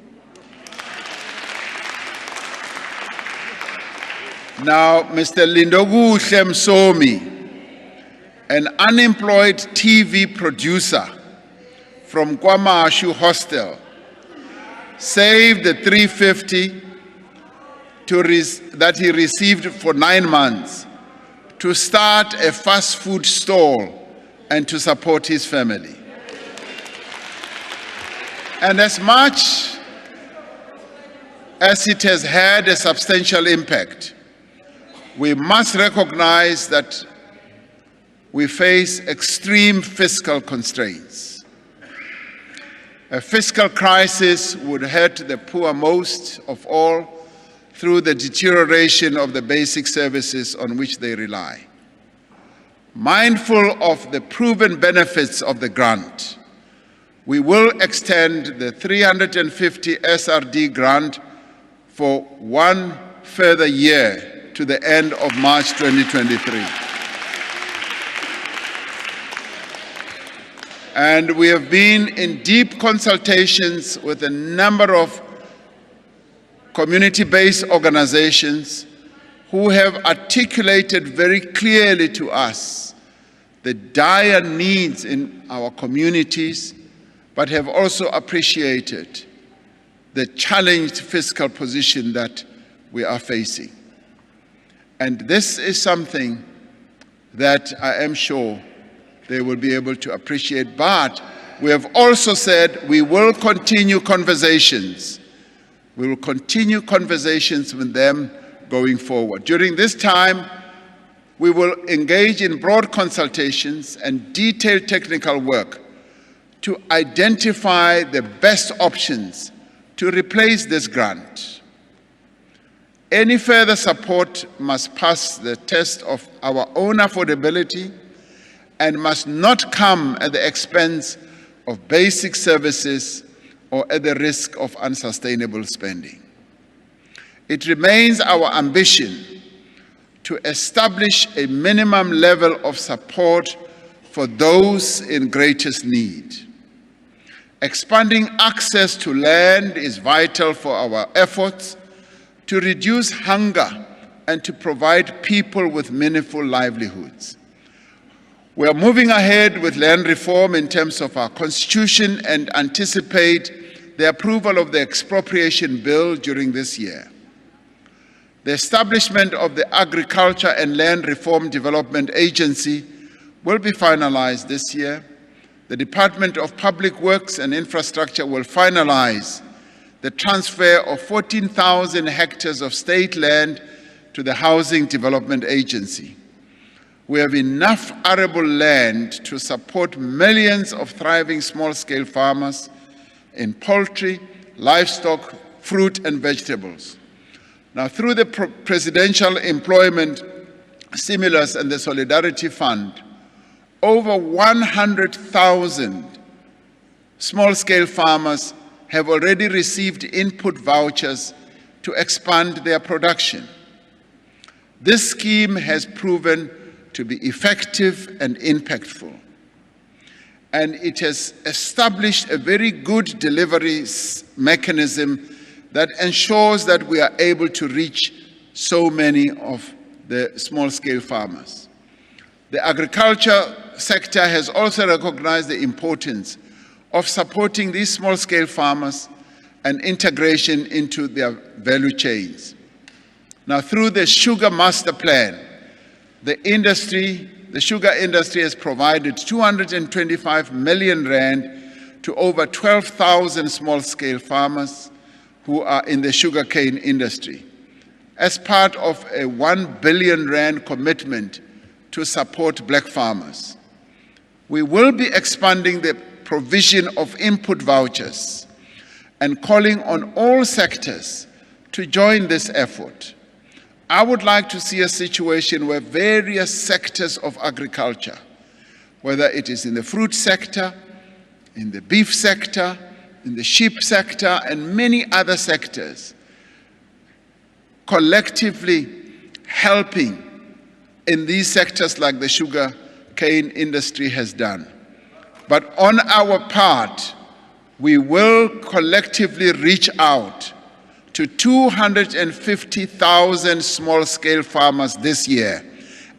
Now, Mr. Lindogu Msomi, an unemployed TV producer from KwaMashu Hostel, saved the 350 that he received for 9 months to start a fast food stall and to support his family. And as much as it has had a substantial impact, we must recognize that we face extreme fiscal constraints. A fiscal crisis would hurt the poor most of all through the deterioration of the basic services on which they rely. Mindful of the proven benefits of the grant, we will extend the 350 SRD grant for one further year to the end of March 2023. And we have been in deep consultations with a number of community-based organizations who have articulated very clearly to us the dire needs in our communities, but have also appreciated the challenged fiscal position that we are facing. And this is something that I am sure they will be able to appreciate. But we have also said we will continue conversations. We will continue conversations with them going forward. During this time, we will engage in broad consultations and detailed technical work to identify the best options to replace this grant. Any further support must pass the test of our own affordability and must not come at the expense of basic services or at the risk of unsustainable spending. It remains our ambition to establish a minimum level of support for those in greatest need. Expanding access to land is vital for our efforts to reduce hunger and to provide people with meaningful livelihoods. We are moving ahead with land reform in terms of our constitution and anticipate the approval of the expropriation bill during this year. The establishment of the Agriculture and Land Reform Development Agency will be finalized this year. The Department of Public Works and Infrastructure will finalize the transfer of 14,000 hectares of state land to the Housing Development Agency. We have enough arable land to support millions of thriving small-scale farmers in poultry, livestock, fruit, and vegetables. Now, through the Presidential Employment Stimulus and the Solidarity Fund, over 100,000 small-scale farmers have already received input vouchers to expand their production. This scheme has proven to be effective and impactful, and it has established a very good delivery mechanism that ensures that we are able to reach so many of the small-scale farmers. The agriculture sector has also recognized the importance of supporting these small-scale farmers and integration into their value chains. Now, through the Sugar Master Plan, the sugar industry has provided 225 million rand to over 12,000 small-scale farmers who are in the sugarcane industry as part of a 1 billion rand commitment to support black farmers. We will be expanding the provision of input vouchers and calling on all sectors to join this effort. I would like to see a situation where various sectors of agriculture, whether it is in the fruit sector, in the beef sector, in the sheep sector, and many other sectors, collectively helping in these sectors like the sugar cane industry has done. But on our part, we will collectively reach out to 250,000 small-scale farmers this year,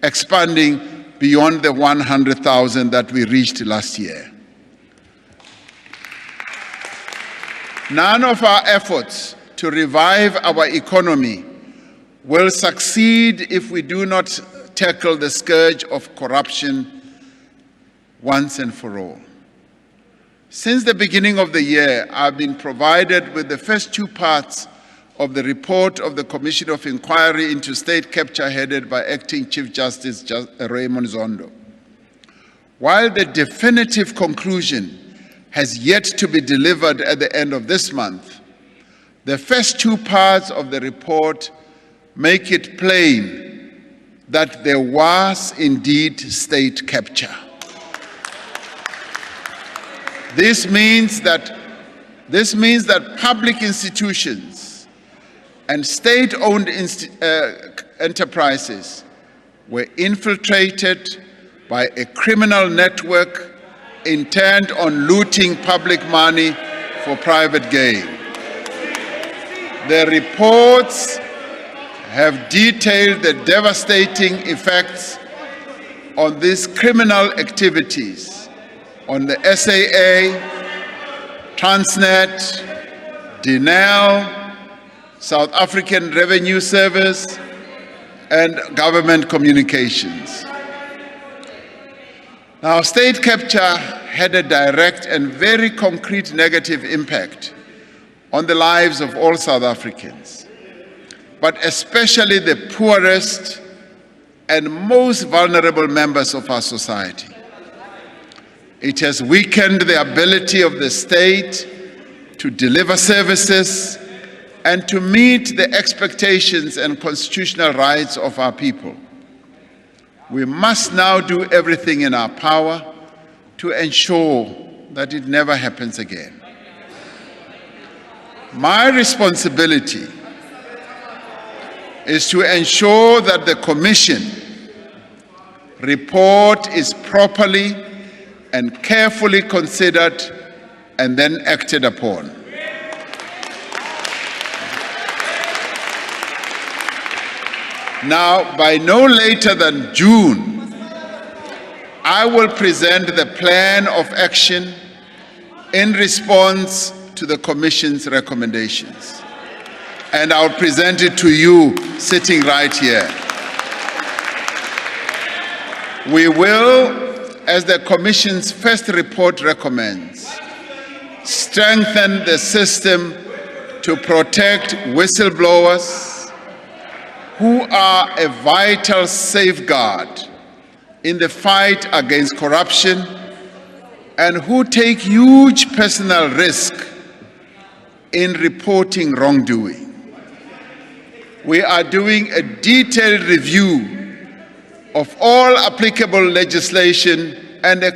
expanding beyond the 100,000 that we reached last year. None of our efforts to revive our economy will succeed if we do not tackle the scourge of corruption once and for all. Since the beginning of the year, I've been provided with the first two parts of the report of the Commission of Inquiry into State Capture headed by Acting Chief Justice Raymond Zondo. While the definitive conclusion has yet to be delivered at the end of this month, the first two parts of the report make it plain that there was indeed state capture. This means that public institutions and state-owned enterprises were infiltrated by a criminal network intent on looting public money for private gain. The reports have detailed the devastating effects on these criminal activities on the SAA, Transnet, Denel, South African Revenue Service, and government communications. Now, state capture had a direct and very concrete negative impact on the lives of all South Africans, but especially the poorest and most vulnerable members of our society. It has weakened the ability of the state to deliver services and to meet the expectations and constitutional rights of our people. We must now do everything in our power to ensure that it never happens again. My responsibility is to ensure that the Commission report is properly and carefully considered and then acted upon. Now, by no later than June, I will present the plan of action in response to the Commission's recommendations. And I'll present it to you sitting right here. We will, as the Commission's first report recommends, strengthen the system to protect whistleblowers who are a vital safeguard in the fight against corruption and who take huge personal risk in reporting wrongdoing. We are doing a detailed review of all applicable legislation and a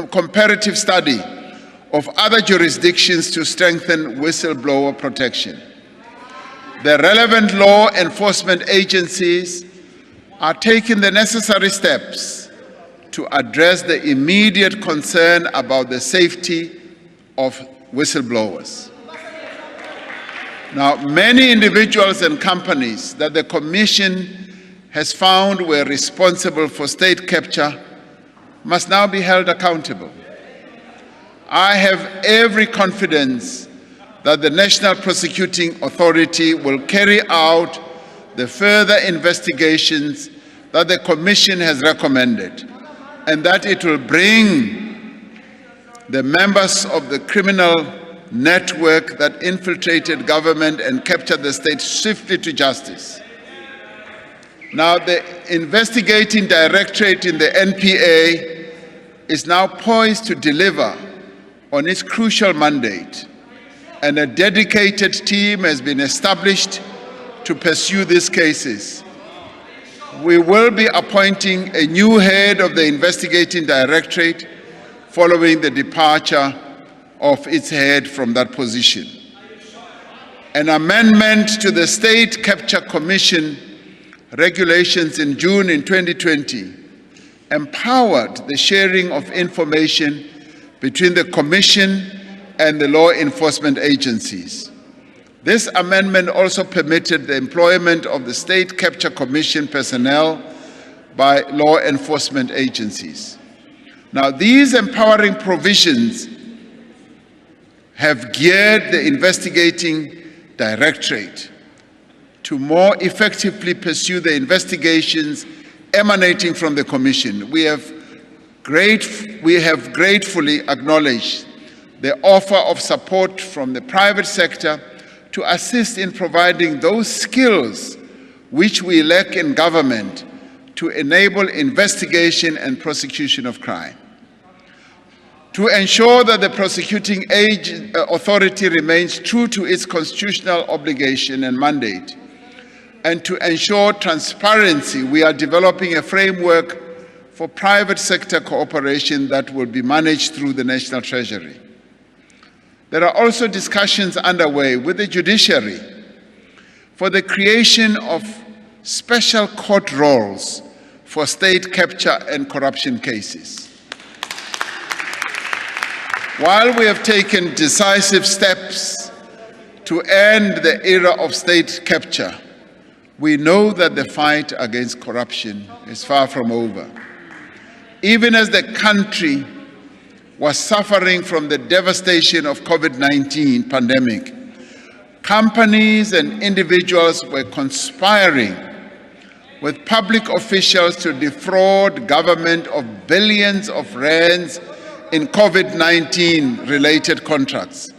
comparative study of other jurisdictions to strengthen whistleblower protection. The relevant law enforcement agencies are taking the necessary steps to address the immediate concern about the safety of whistleblowers. Now, many individuals and companies that the Commission has found were responsible for state capture must now be held accountable. I have every confidence that the National Prosecuting Authority will carry out the further investigations that the Commission has recommended, and that it will bring the members of the criminal network that infiltrated government and captured the state swiftly to justice. Now, the investigating directorate in the NPA is now poised to deliver on its crucial mandate, and a dedicated team has been established to pursue these cases. We will be appointing a new head of the investigating directorate following the departure of its head from that position. An amendment to the State Capture Commission regulations in June 2020 empowered the sharing of information between the Commission and the law enforcement agencies. This amendment also permitted the employment of the State Capture Commission personnel by law enforcement agencies. Now, these empowering provisions have geared the investigating directorate to more effectively pursue the investigations emanating from the Commission. We have gratefully acknowledged the offer of support from the private sector to assist in providing those skills which we lack in government to enable investigation and prosecution of crime. To ensure that the prosecuting authority remains true to its constitutional obligation and mandate, and to ensure transparency, we are developing a framework for private sector cooperation that will be managed through the National Treasury. There are also discussions underway with the judiciary for the creation of special court roles for state capture and corruption cases. While we have taken decisive steps to end the era of state capture, we know that the fight against corruption is far from over. Even as the country was suffering from the devastation of COVID-19 pandemic, companies and individuals were conspiring with public officials to defraud government of billions of rands in COVID-19 related contracts.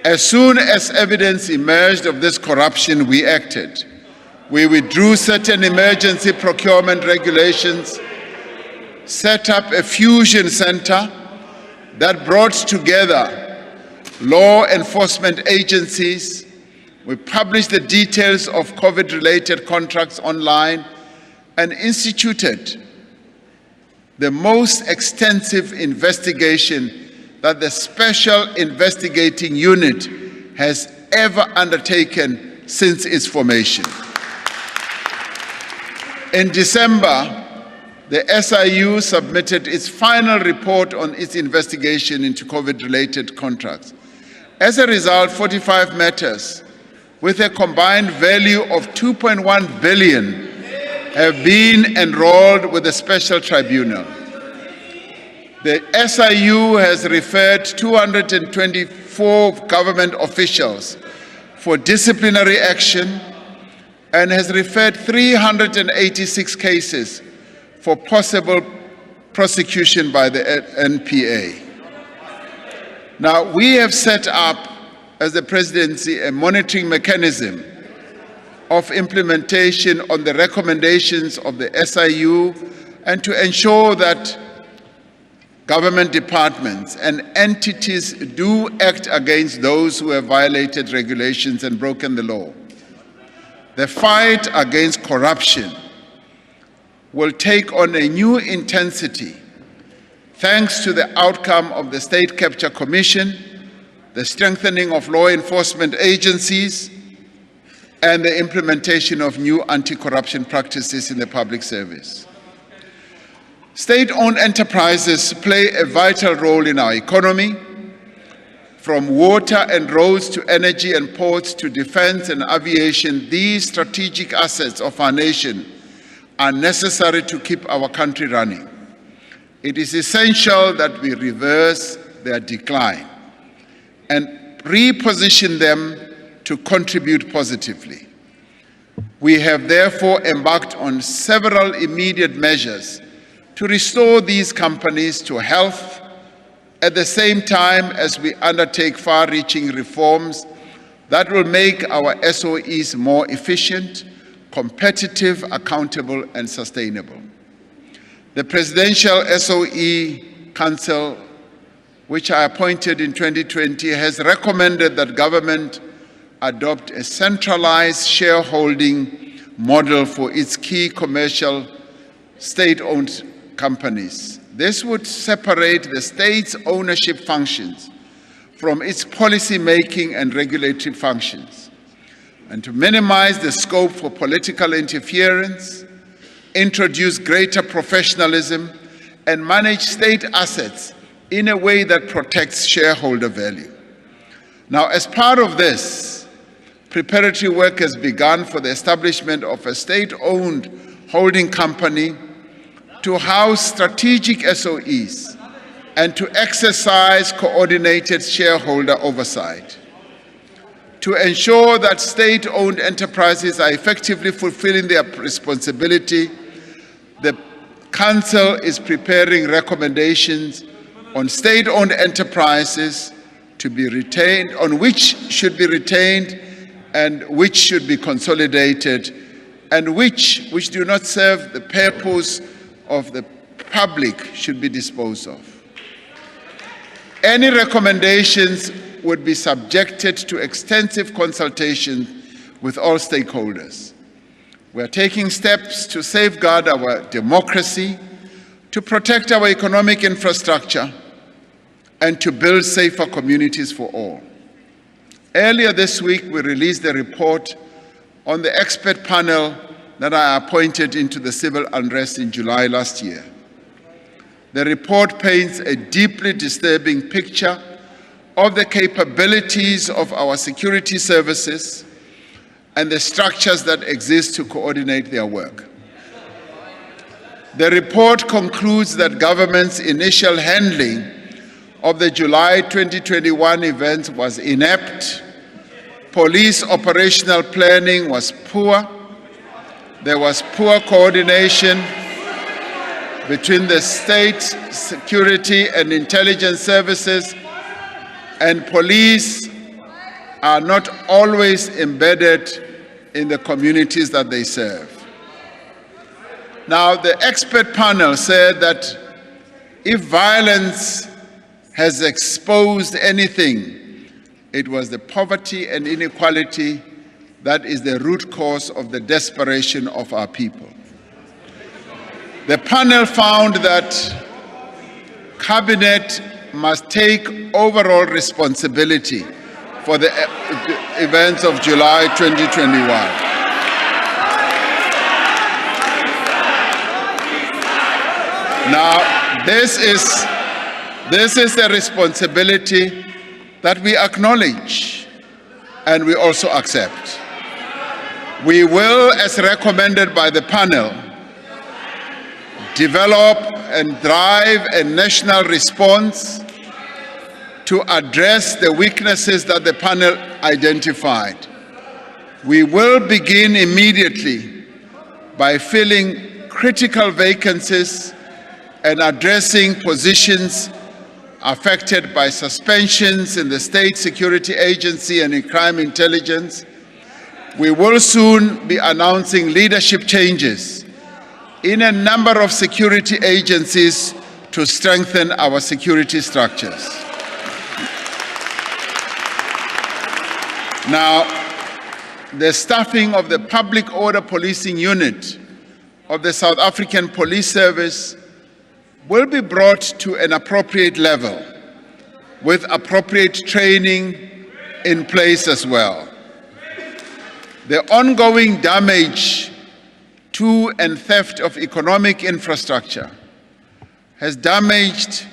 As soon as evidence emerged of this corruption, we acted. We withdrew certain emergency procurement regulations, set up a fusion center that brought together law enforcement agencies. We published the details of COVID-related contracts online and instituted the most extensive investigation that the Special Investigating Unit has ever undertaken since its formation. In December, the SIU submitted its final report on its investigation into COVID-related contracts. As a result, 45 matters with a combined value of 2.1 billion have been enrolled with the special tribunal. The SIU has referred 224 government officials for disciplinary action and has referred 386 cases for possible prosecution by the NPA. Now, we have set up, as the presidency, a monitoring mechanism of implementation on the recommendations of the SIU and to ensure that government departments and entities do act against those who have violated regulations and broken the law. The fight against corruption will take on a new intensity thanks to the outcome of the State Capture Commission, the strengthening of law enforcement agencies, and the implementation of new anti-corruption practices in the public service. State-owned enterprises play a vital role in our economy, from water and roads to energy and ports to defense and aviation. These strategic assets of our nation are necessary to keep our country running. It is essential that we reverse their decline and reposition them to contribute positively. We have therefore embarked on several immediate measures to restore these companies to health at the same time as we undertake far-reaching reforms that will make our SOEs more efficient, competitive, accountable, and sustainable. The Presidential SOE Council, which I appointed in 2020, has recommended that government adopt a centralized shareholding model for its key commercial state-owned companies. This would separate the state's ownership functions from its policy-making and regulatory functions, and to minimize the scope for political interference, introduce greater professionalism, and manage state assets in a way that protects shareholder value. Now, as part of this, preparatory work has begun for the establishment of a state-owned holding company to house strategic SOEs and to exercise coordinated shareholder oversight. To ensure that state-owned enterprises are effectively fulfilling their responsibility, the Council is preparing recommendations on state-owned enterprises to be retained, on which should be retained and which should be consolidated, and which do not serve the purpose of the public should be disposed of. Any recommendations would be subjected to extensive consultation with all stakeholders. We are taking steps to safeguard our democracy, to protect our economic infrastructure, and to build safer communities for all. Earlier this week, we released a report on the expert panel that I appointed into the civil unrest in July last year. The report paints a deeply disturbing picture of the capabilities of our security services and the structures that exist to coordinate their work. The report concludes that government's initial handling of the July 2021 events was inept, police operational planning was poor, there was poor coordination between the state security and intelligence services, and police are not always embedded in the communities that they serve. Now, the expert panel said that if violence has exposed anything, it was the poverty and inequality that is the root cause of the desperation of our people. The panel found that Cabinet must take overall responsibility for the events of July 2021. Now, this is a responsibility that we acknowledge and we also accept. We will, as recommended by the panel, develop and drive a national response to address the weaknesses that the panel identified. We will begin immediately by filling critical vacancies and addressing positions affected by suspensions in the State Security Agency and in crime intelligence. We will soon be announcing leadership changes in a number of security agencies to strengthen our security structures. Now, the staffing of the Public Order Policing Unit of the South African Police Service will be brought to an appropriate level, with appropriate training in place as well. The ongoing damage to and theft of economic infrastructure has damaged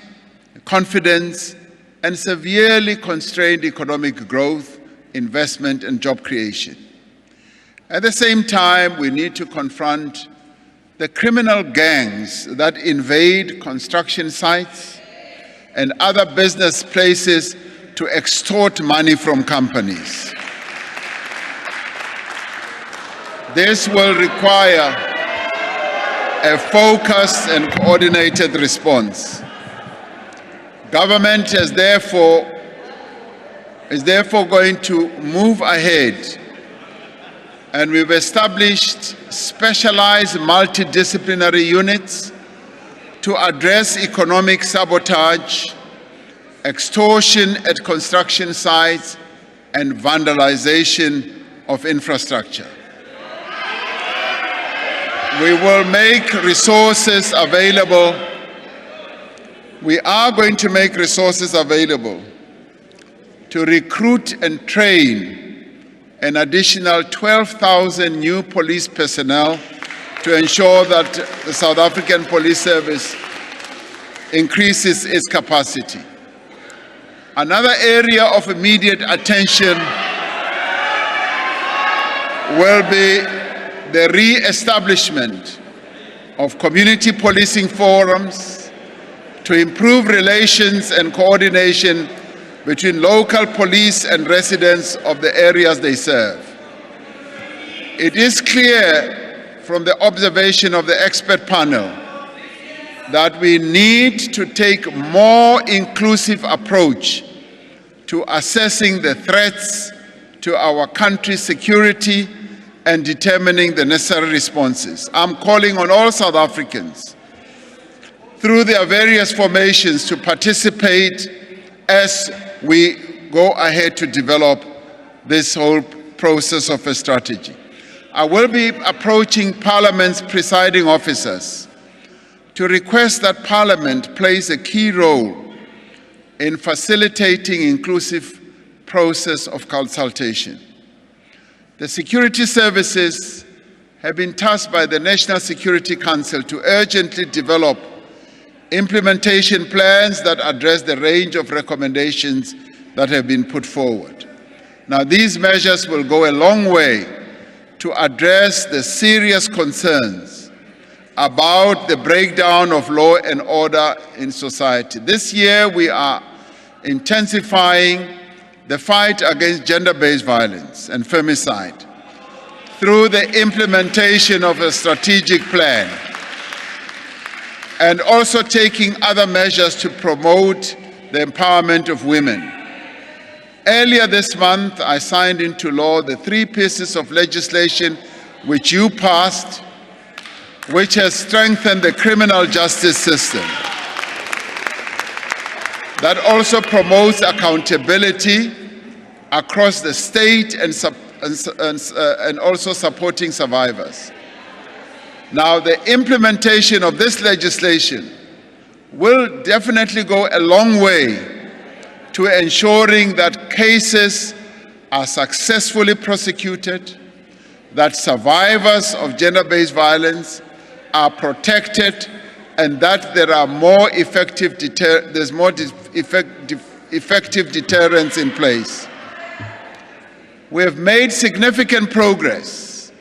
confidence and severely constrained economic growth, investment, and job creation. At the same time, we need to confront the criminal gangs that invade construction sites and other business places to extort money from companies. This will require a focused and coordinated response. Government is therefore going to move ahead, and we've established specialized multidisciplinary units to address economic sabotage, extortion at construction sites, and vandalization of infrastructure. We will make resources available. We are going to make resources available to recruit and train an additional 12,000 new police personnel to ensure that the South African Police Service increases its capacity. Another area of immediate attention will be the re-establishment of community policing forums to improve relations and coordination between local police and residents of the areas they serve. It is clear from the observation of the expert panel that we need to take a more inclusive approach to assessing the threats to our country's security and determining the necessary responses. I'm calling on all South Africans through their various formations to participate as we go ahead to develop this whole process of a strategy. I will be approaching Parliament's presiding officers to request that Parliament plays a key role in facilitating inclusive process of consultation. The security services have been tasked by the National Security Council to urgently develop implementation plans that address the range of recommendations that have been put forward. Now, these measures will go a long way to address the serious concerns about the breakdown of law and order in society. This year, we are intensifying the fight against gender-based violence and femicide through the implementation of a strategic plan, and also taking other measures to promote the empowerment of women. Earlier this month, I signed into law the 3 pieces of legislation which you passed, which has strengthened the criminal justice system, that also promotes accountability across the state and also supporting survivors. Now, the implementation of this legislation will definitely go a long way to ensuring that cases are successfully prosecuted, that survivors of gender-based violence are protected, and that there are more effective effective deterrents in place. We have made significant progress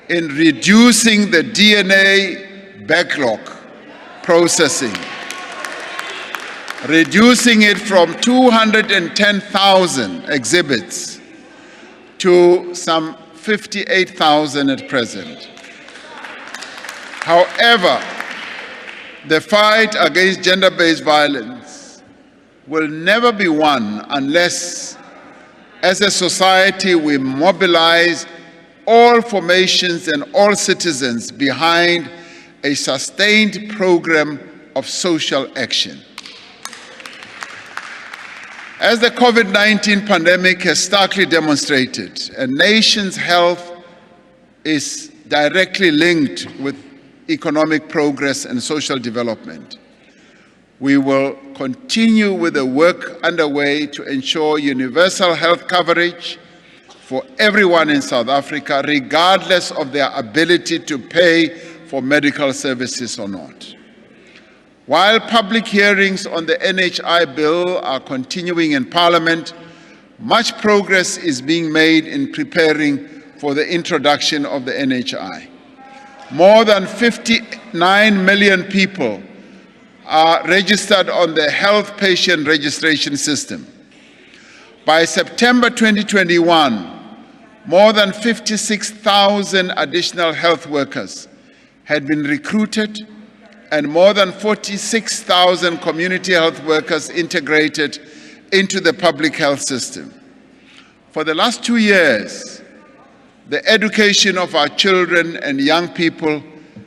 in reducing the DNA backlog processing, reducing it from 210,000 exhibits to some 58,000 at present. However, the fight against gender-based violence will never be won unless, as a society, we mobilize all formations and all citizens behind a sustained program of social action. As the COVID-19 pandemic has starkly demonstrated, a nation's health is directly linked with economic progress and social development. We will continue with the work underway to ensure universal health coverage for everyone in South Africa, regardless of their ability to pay for medical services or not. While public hearings on the NHI bill are continuing in Parliament, much progress is being made in preparing for the introduction of the NHI. More than 59 million people are registered on the health patient registration system. By September 2021, more than 56,000 additional health workers had been recruited and more than 46,000 community health workers integrated into the public health system. For the last 2 years, the education of our children and young people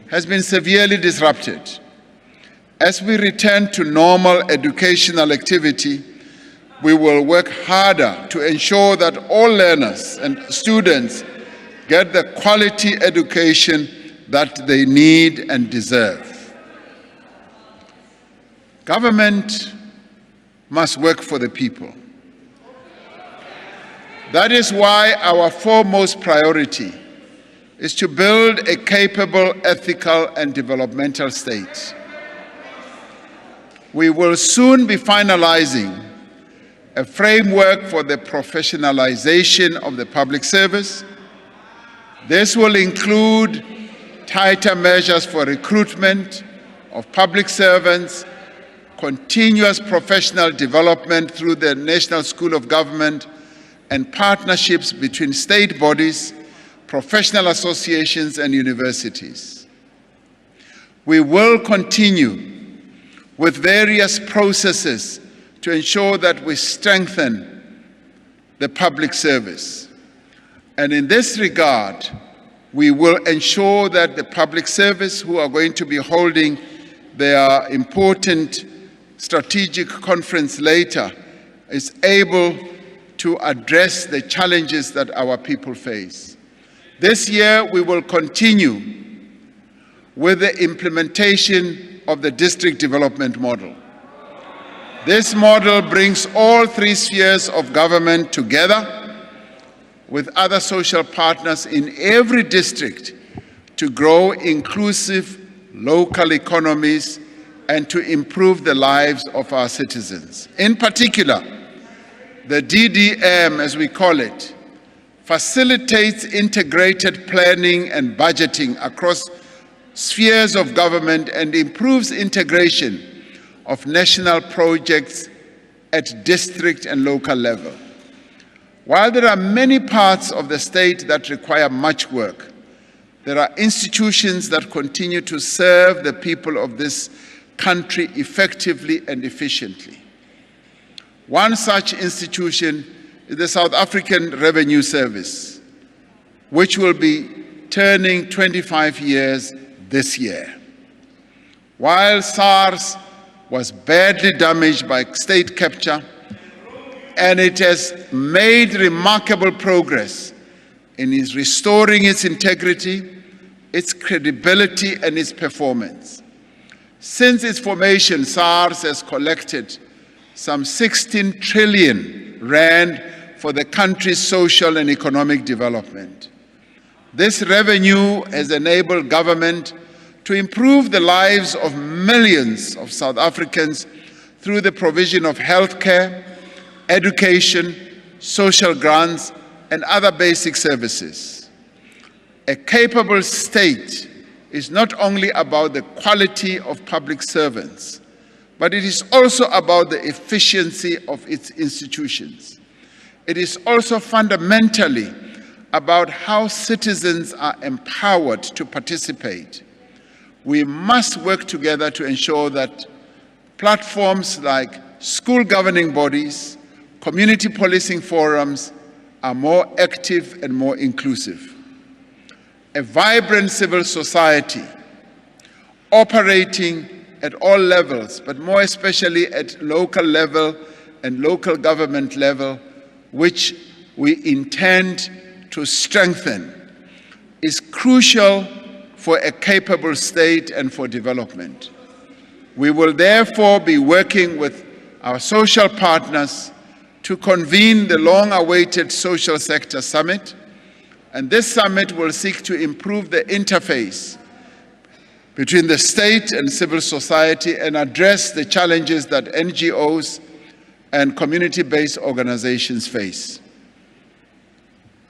has been severely disrupted. As we return to normal educational activity, we will work harder to ensure that all learners and students get the quality education that they need and deserve. Government must work for the people. That is why our foremost priority is to build a capable, ethical, and developmental state. We will soon be finalizing a framework for the professionalization of the public service. This will include tighter measures for recruitment of public servants, continuous professional development through the National School of Government, and partnerships between state bodies, professional associations, and universities. We will continue with various processes to ensure that we strengthen the public service. And in this regard, we will ensure that the public service, who are going to be holding their important strategic conference later, is able to address the challenges that our people face. This year, we will continue with the implementation of the district development model. This model brings all three spheres of government together with other social partners in every district to grow inclusive local economies and to improve the lives of our citizens. In particular, the DDM, as we call it, facilitates integrated planning and budgeting across spheres of government and improves integration of national projects at district and local level. While there are many parts of the state that require much work, there are institutions that continue to serve the people of this country effectively and efficiently. One such institution is the South African Revenue Service, which will be turning 25 years this year. While SARS was badly damaged by state capture, and it has made remarkable progress in restoring its integrity, its credibility, and its performance. Since its formation, SARS has collected some 16 trillion rand for the country's social and economic development. This revenue has enabled government to improve the lives of millions of South Africans through the provision of healthcare, education, social grants, and other basic services. A capable state is not only about the quality of public servants, but it is also about the efficiency of its institutions. It is also fundamentally about how citizens are empowered to participate. We must work together to ensure that platforms like school governing bodies, community policing forums are more active and more inclusive. A vibrant civil society operating at all levels, but more especially at local level and local government level, which we intend to strengthen, is crucial for a capable state and for development. We will therefore be working with our social partners to convene the long-awaited Social Sector Summit, and this summit will seek to improve the interface between the state and civil society and address the challenges that NGOs and community-based organizations face.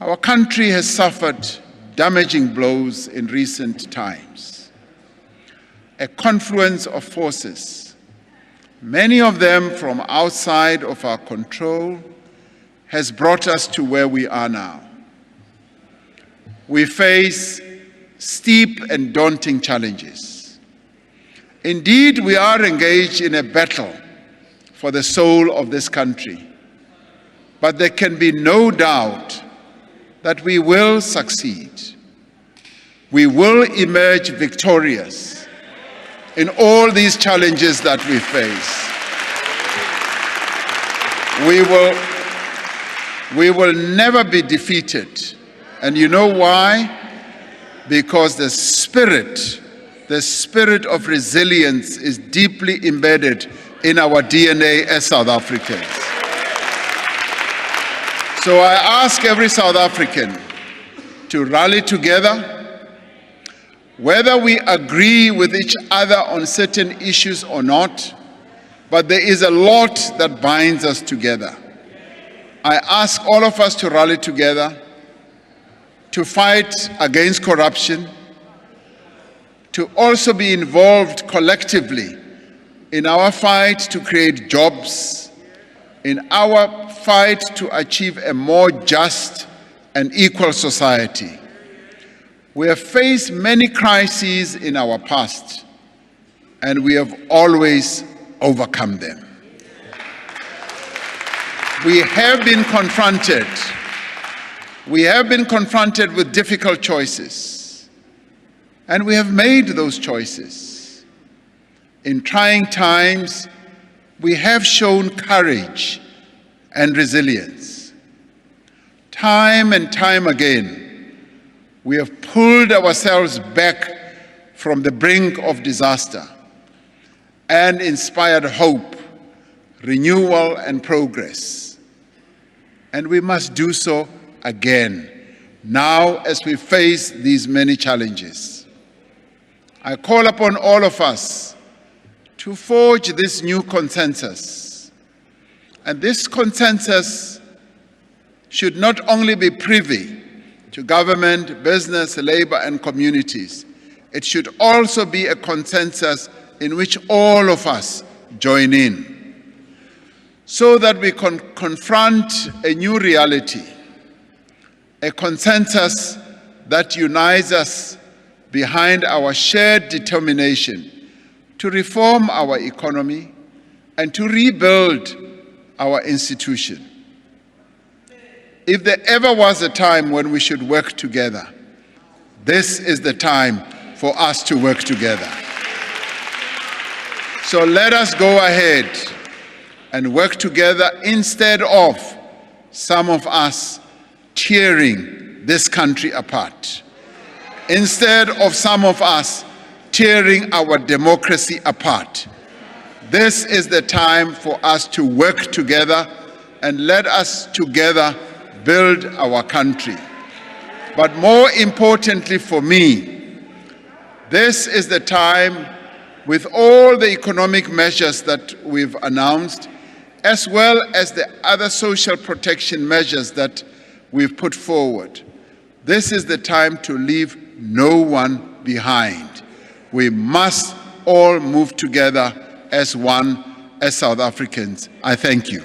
Our country has suffered damaging blows in recent times. A confluence of forces, many of them from outside of our control, has brought us to where we are now. We face steep and daunting challenges. Indeed, we are engaged in a battle for the soul of this country, but there can be no doubt that we will succeed. We will emerge victorious in all these challenges that we face. We will never be defeated. And you know why? Because the spirit of resilience is deeply embedded in our DNA as South Africans. So I ask every South African to rally together, whether we agree with each other on certain issues or not, but there is a lot that binds us together. I ask all of us to rally together, to fight against corruption, to also be involved collectively in our fight to create jobs, in our fight to achieve a more just and equal society. We have faced many crises in our past, and we have always overcome them. We have been confronted with difficult choices, and we have made those choices. In trying times, we have shown courage and resilience. Time and time again, we have pulled ourselves back from the brink of disaster and inspired hope, renewal, and progress. And we must do so again, now as we face these many challenges. I call upon all of us to forge this new consensus. And this consensus should not only be privy to government, business, labor, and communities, it should also be a consensus in which all of us join in, so that we can confront a new reality, a consensus that unites us behind our shared determination to reform our economy and to rebuild our institution. If there ever was a time when we should work together, this is the time for us to work together. So let us go ahead and work together instead of some of us tearing this country apart, instead of some of us tearing our democracy apart. This is the time for us to work together, and let us together build our country. But more importantly for me, this is the time, with all the economic measures that we've announced, as well as the other social protection measures that we've put forward, this is the time to leave no one behind. We must all move together as one, as South Africans. I thank you.